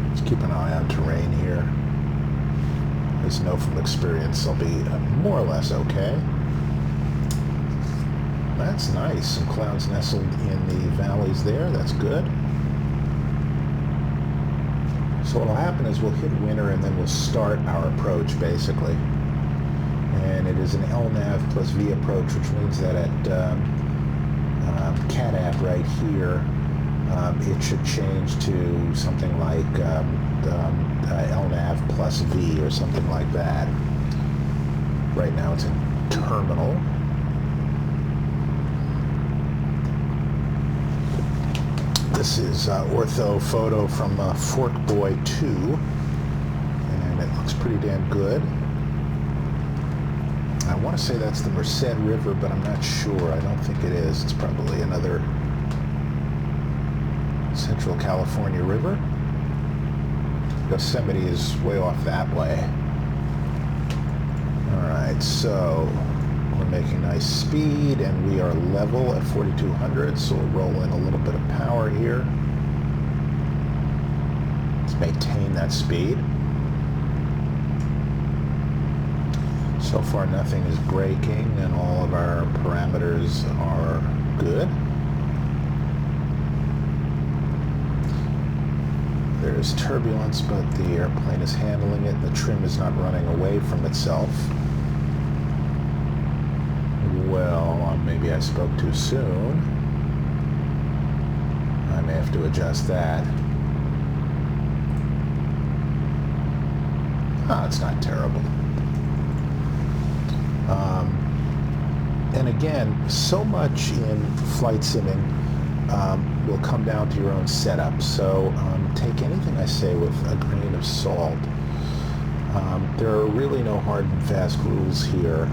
Let's keep an eye on terrain here. As know from experience, I'll be more or less okay. That's nice. Some clouds nestled in the valleys there. That's good. So what'll happen is we'll hit winter and then we'll start our approach, basically. And it is an LNAV plus V approach, which means that at CATAB right here, it should change to something like LNAV plus V or something like that. Right now it's in terminal. This is ortho photo from Fork Boy 2, and it looks pretty damn good. I want to say that's the Merced River, but I'm not sure. I don't think it is. It's probably another Central California river. Yosemite is way off that way. Alright, so we're making nice speed, and we are level at 4,200, so we'll roll in a little bit of power here. Let's maintain that speed. So far nothing is breaking, and all of our parameters are good. There's turbulence, but the airplane is handling it. The trim is not running away from itself. Well, maybe I spoke too soon. I may have to adjust that. Ah, it's not terrible. And again, so much in flight simming will come down to your own setup. So take anything I say with a grain of salt. There are really no hard and fast rules here,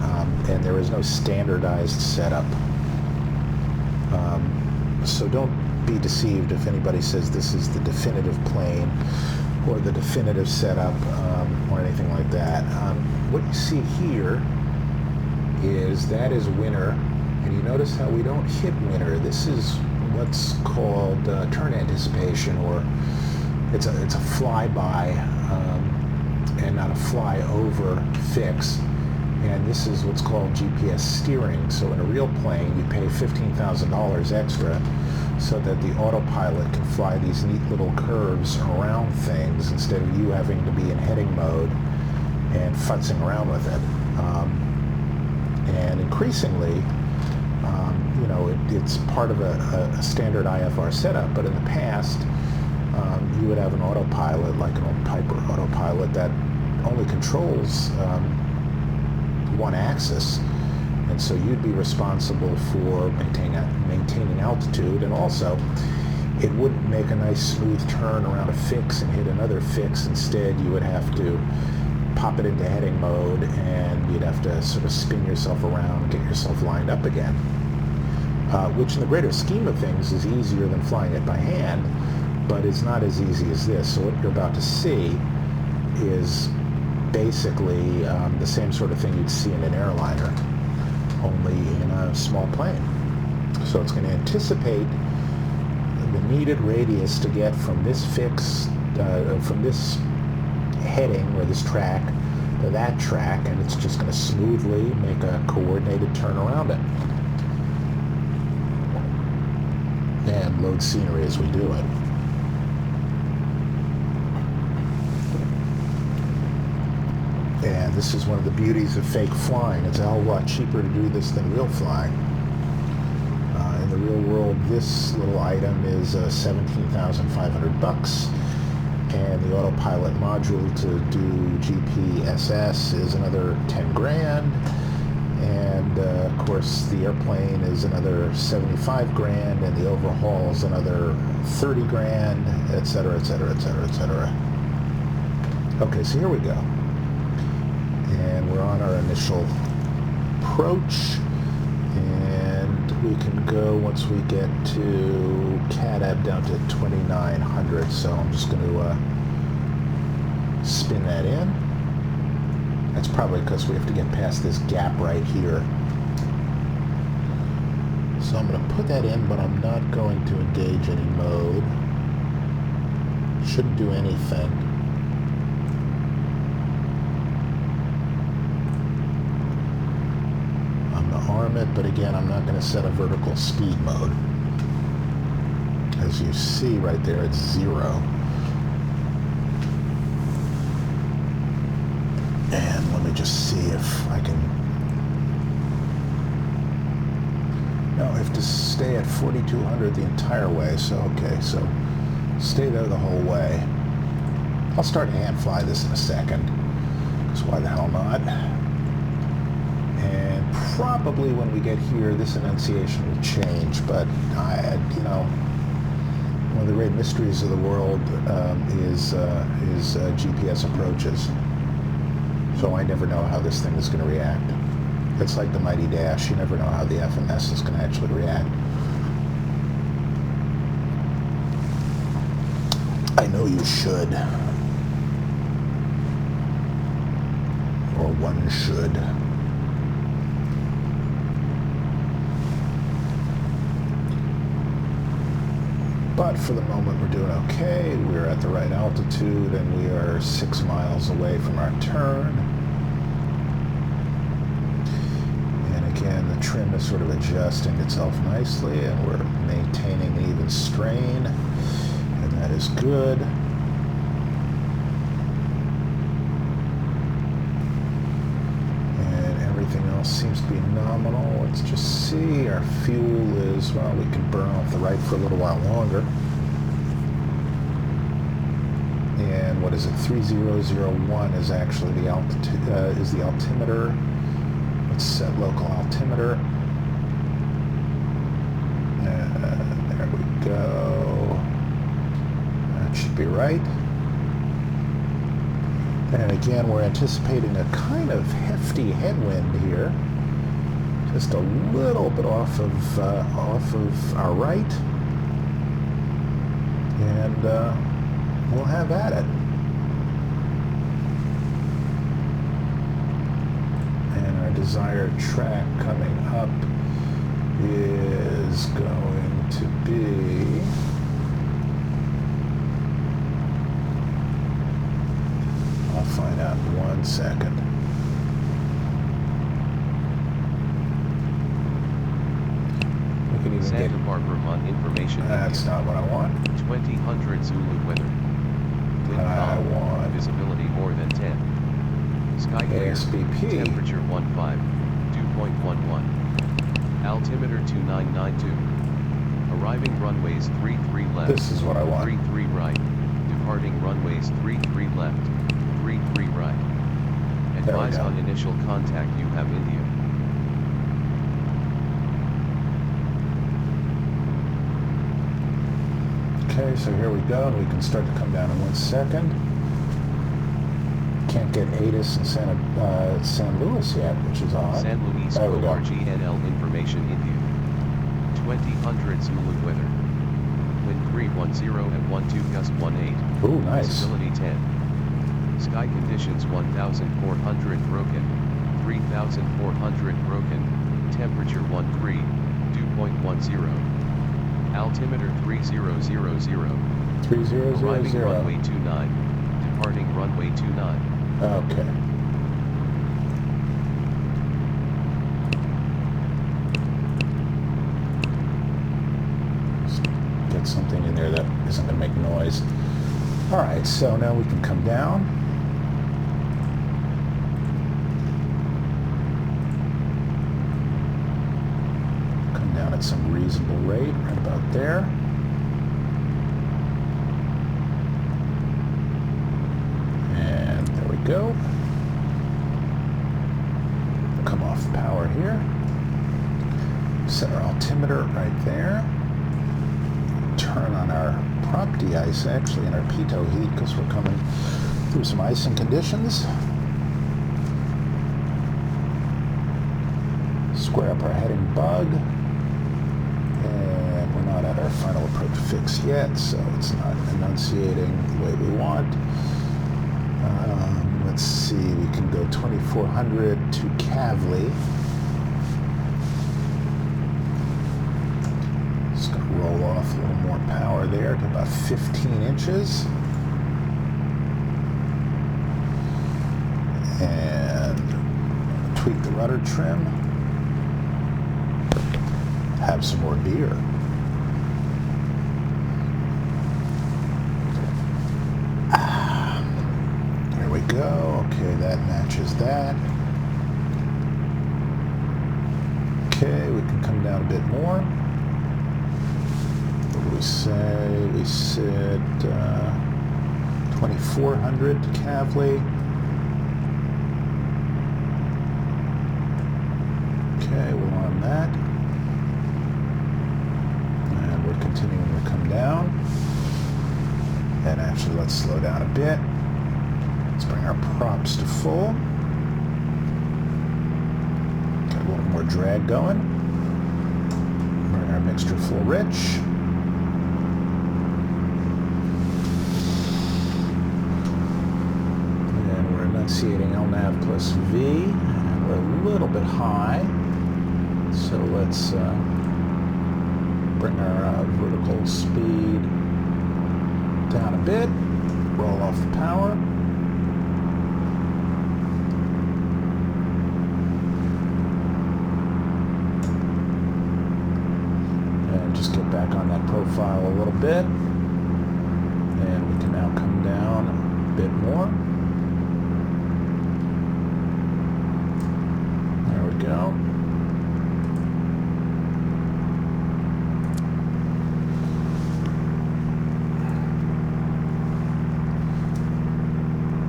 and there is no standardized setup. So don't be deceived if anybody says this is the definitive plane or the definitive setup or anything like that. What you see here is that is winter, and you notice how we don't hit winter. This is what's called turn anticipation, or it's a flyby and not a fly over fix. And this is what's called GPS steering. So in a real plane, you pay $15,000 extra so that the autopilot can fly these neat little curves around things instead of you having to be in heading mode and futzing around with it. And increasingly, you know, it's part of a standard IFR setup, but in the past, you would have an autopilot, like an old Piper autopilot, that only controls one axis, and so you'd be responsible for maintaining altitude, and also it wouldn't make a nice smooth turn around a fix and hit another fix. Instead, you would have to pop it into heading mode, and you'd have to sort of spin yourself around and get yourself lined up again, which in the greater scheme of things is easier than flying it by hand, but it's not as easy as this. So what you're about to see is basically the same sort of thing you'd see in an airliner, only in a small plane. So it's going to anticipate the needed radius to get from this fix, from this heading or this track to that track, and it's just going to smoothly make a coordinated turn around it and load scenery as we do it. And this is one of the beauties of fake flying. It's a hell of a lot cheaper to do this than real flying. In the the real world, this little item is $17,500, and the autopilot module to do GPSS is another 10 grand, and of course the airplane is another 75 grand, and the overhaul is another 30 grand, etc., etc., etc., etc. Okay, so here we go, and we're on our initial approach, and we can go once we get to CADAB down to 2900. So I'm just going to spin that in. That's probably because we have to get past this gap right here. So I'm going to put that in, but I'm not going to engage any mode. Shouldn't do anything. Arm it, but again, I'm not going to set a vertical speed mode. As you see right there, it's 0. And let me just see if I can... No, I have to stay at 4200 the entire way, so okay, so stay there the whole way. I'll start to hand fly this in a second, because why the hell not? And probably when we get here, this enunciation will change, but you know, one of the great mysteries of the world is GPS approaches. So I never know how this thing is going to react. It's like the Mighty Dash. You never know how the FMS is going to actually react. I know you should. Or one should. But for the moment, we're doing okay. We're at the right altitude, and we are 6 miles away from our turn. And again, the trim is sort of adjusting itself nicely, and we're maintaining an even strain, and that is good. And everything else seems to be nominal. Let's just see. Our fuel is, well, we can burn off the right for a little while longer. And what is it? 3001 is actually the altitude, is the altimeter. Let's set local altimeter. There we go. That should be right. And again, we're anticipating a kind of hefty headwind here. Just a little bit off of our right, and we'll have at it. And our desired track coming up is going to be I'll find out in 1 second. Santa Barbara on information. That's not what I want. 2000 Zulu weather. Wind calm. Visibility more than 10. Sky clear. ASBP. Temperature 15. Dew point 11. Altimeter 2992. Arriving runways 33 left. This is what I want. 33 right. Departing runways 33 left. 33 right. Advise on initial contact. You have India. Okay, so here we go, and we can start to come down in 1 second. Can't get ATIS in San Luis yet, which is odd. San Luis ORGNL information India. 2000 Zulu weather. Wind 310 at 12 gust 18. Ooh, nice. Visibility 10. Sky conditions 1400 broken. 3400 broken. Temperature 13. Dew point 10. Altimeter 3000. 3000. Arriving runway 29. Departing runway 29. Okay. Let's get something in there that isn't going to make noise. All right, so now we can come down. down at some reasonable rate, right about there. And there we go. Come off power here. Set our altimeter right there. Turn on our prop de-ice, actually, and our pitot heat, because we're coming through some icing conditions. Square up our heading bug. And we're not at our final approach fix yet, so it's not enunciating the way we want. Let's see, we can go 2400 to Kavli. Just going to roll off a little more power there to about 15 inches. And tweak the rudder trim. Have some more beer. There we go. Okay, that matches that. Okay, we can come down a bit more. What do we say? We said 2400 to Kavli. Okay, we're on that. And we're continuing to come down. And actually, let's slow down a bit. Let's bring our props to full. Got a little more drag going. Bring our mixture full rich. And we're enunciating LNAV plus V. And we're a little bit high. So let's bring our vertical speed down a bit. Roll off the power. Just get back on that profile a little bit, and we can now come down a bit more. There we go.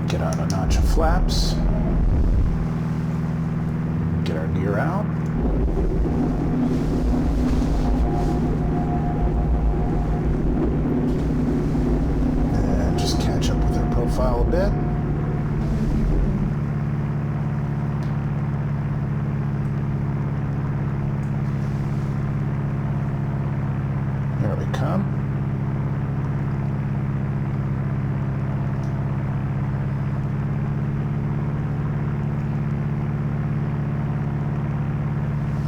Get out a notch of flaps. Get our gear out. Profile a bit. There we come.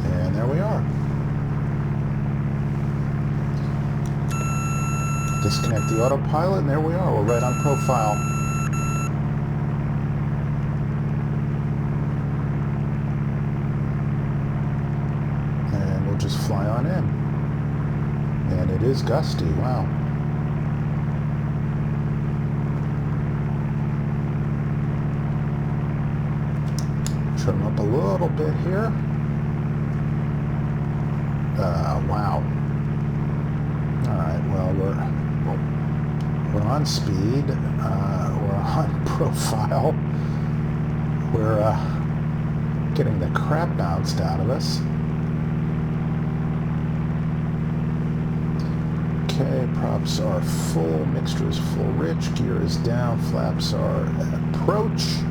And there we are. Disconnect the autopilot, and there we are. We're right on profile. And we'll just fly on in. And it is gusty, wow. Trim up a little bit here. Wow. Alright, well, we're on speed, we're on profile, we're getting the crap bounced out of us. Okay, props are full, mixture is full rich, gear is down, flaps are at approach.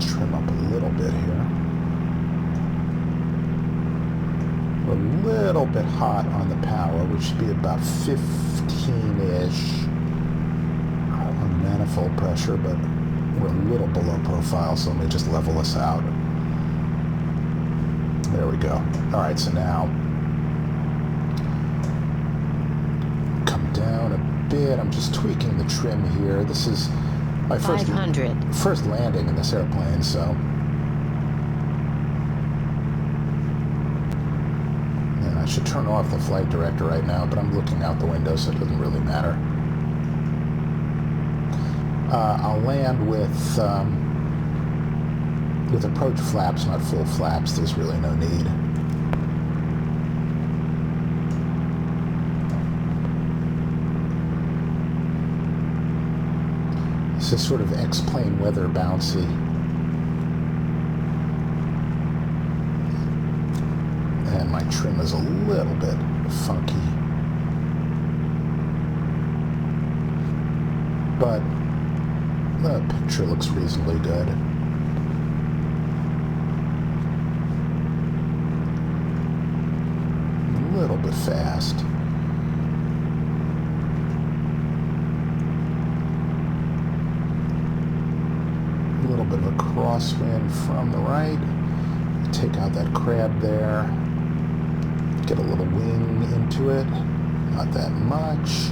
Trim up a little bit here. We're a little bit hot on the power, which should be about 15-ish on the manifold pressure, but we're a little below profile, so let me just level us out. There we go. All right, so now come down a bit. I'm just tweaking the trim here. This is my first landing in this airplane, so. And I should turn off the flight director right now, but I'm looking out the window, so it doesn't really matter. I'll land with approach flaps, not full flaps. There's really no need. This is sort of X-plane weather bouncy. And my trim is a little bit funky. But the picture looks reasonably good. A little bit fast. A little bit of a crosswind from the right. Take out that crab there. Get a little wing into it. Not that much.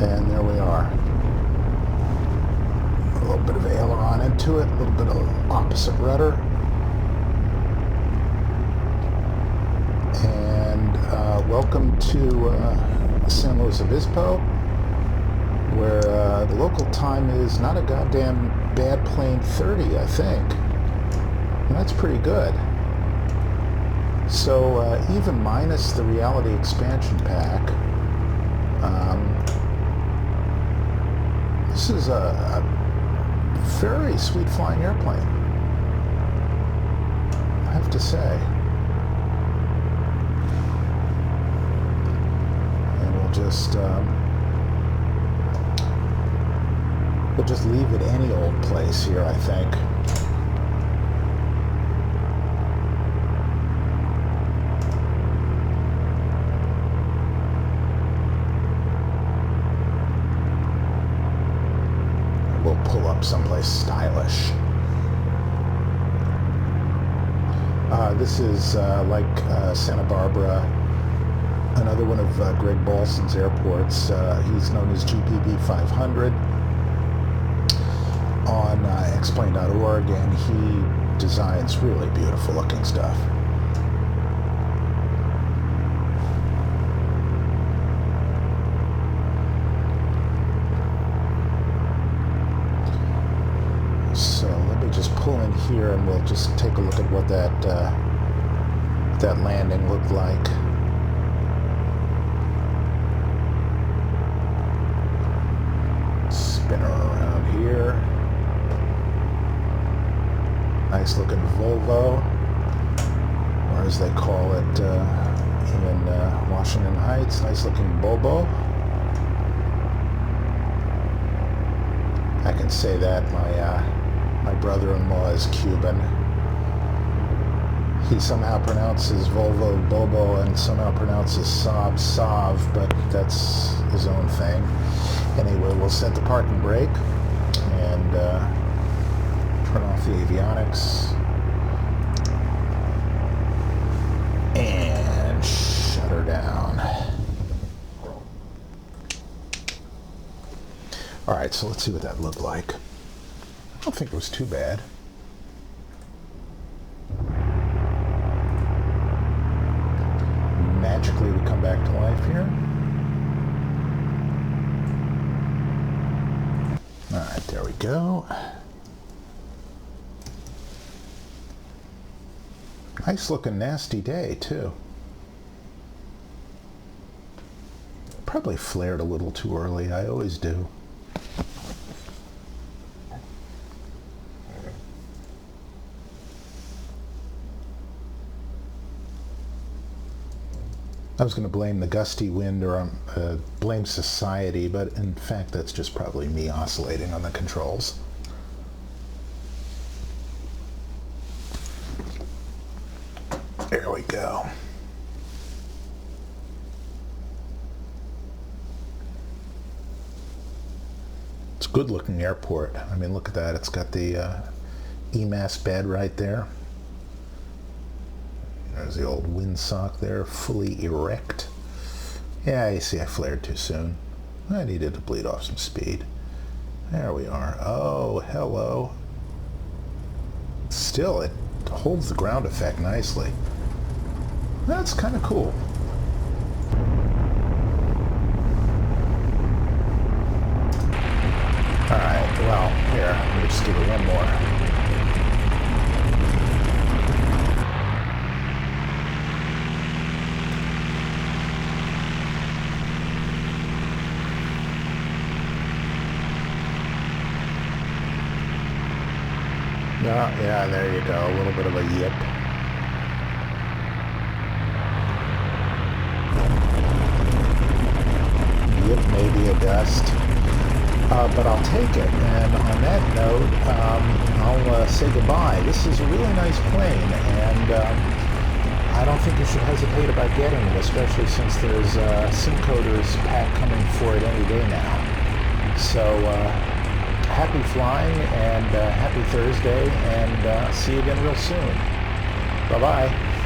And there we are. A little bit of aileron into it, a little bit of opposite rudder. And welcome to San Luis Obispo, where the local time is not a goddamn bad plane 30, I think. And that's pretty good. So even minus the reality expansion pack, this is a very sweet flying airplane, I have to say. And we'll just leave it any old place here, I think. We'll pull up someplace stylish. This is like Santa Barbara, another one of Greg Balson's airports. He's known as GPB 500 on xplane.org, and he designs really beautiful looking stuff. So let me just pull in here and we'll just take a look at what that landing looked like. Spin her around here. Nice looking Volvo, or as they call it in Washington Heights, nice looking Bobo. I can say that my brother-in-law is Cuban. He somehow pronounces Volvo Bobo and somehow pronounces Saab Sav, but that's his own thing. Anyway, we'll set the parking brake and turn off the avionics and shut her down. Alright, so let's see what that looked like. I don't think it was too bad. Magically we come back to life here. Alright, there we go. Nice looking nasty day too. Probably flared a little too early, I always do. I was going to blame the gusty wind or blame society, but in fact that's just probably me oscillating on the controls. There we go. It's a good looking airport. I mean, look at that. It's got the EMAS bed right there. There's the old windsock there, fully erect. Yeah, you see I flared too soon. I needed to bleed off some speed. There we are. Oh, hello. Still, it holds the ground effect nicely. That's kind of cool. Alright, well, here, let me just give it one more. Yeah, there you go. A little bit of a yip. Yip, maybe a dust. But I'll take it. And on that note, I'll say goodbye. This is a really nice plane, and I don't think you should hesitate about getting it, especially since there's a SIM coders pack coming for it any day now. So, happy flying, and happy Thursday, and see you again real soon. Bye-bye.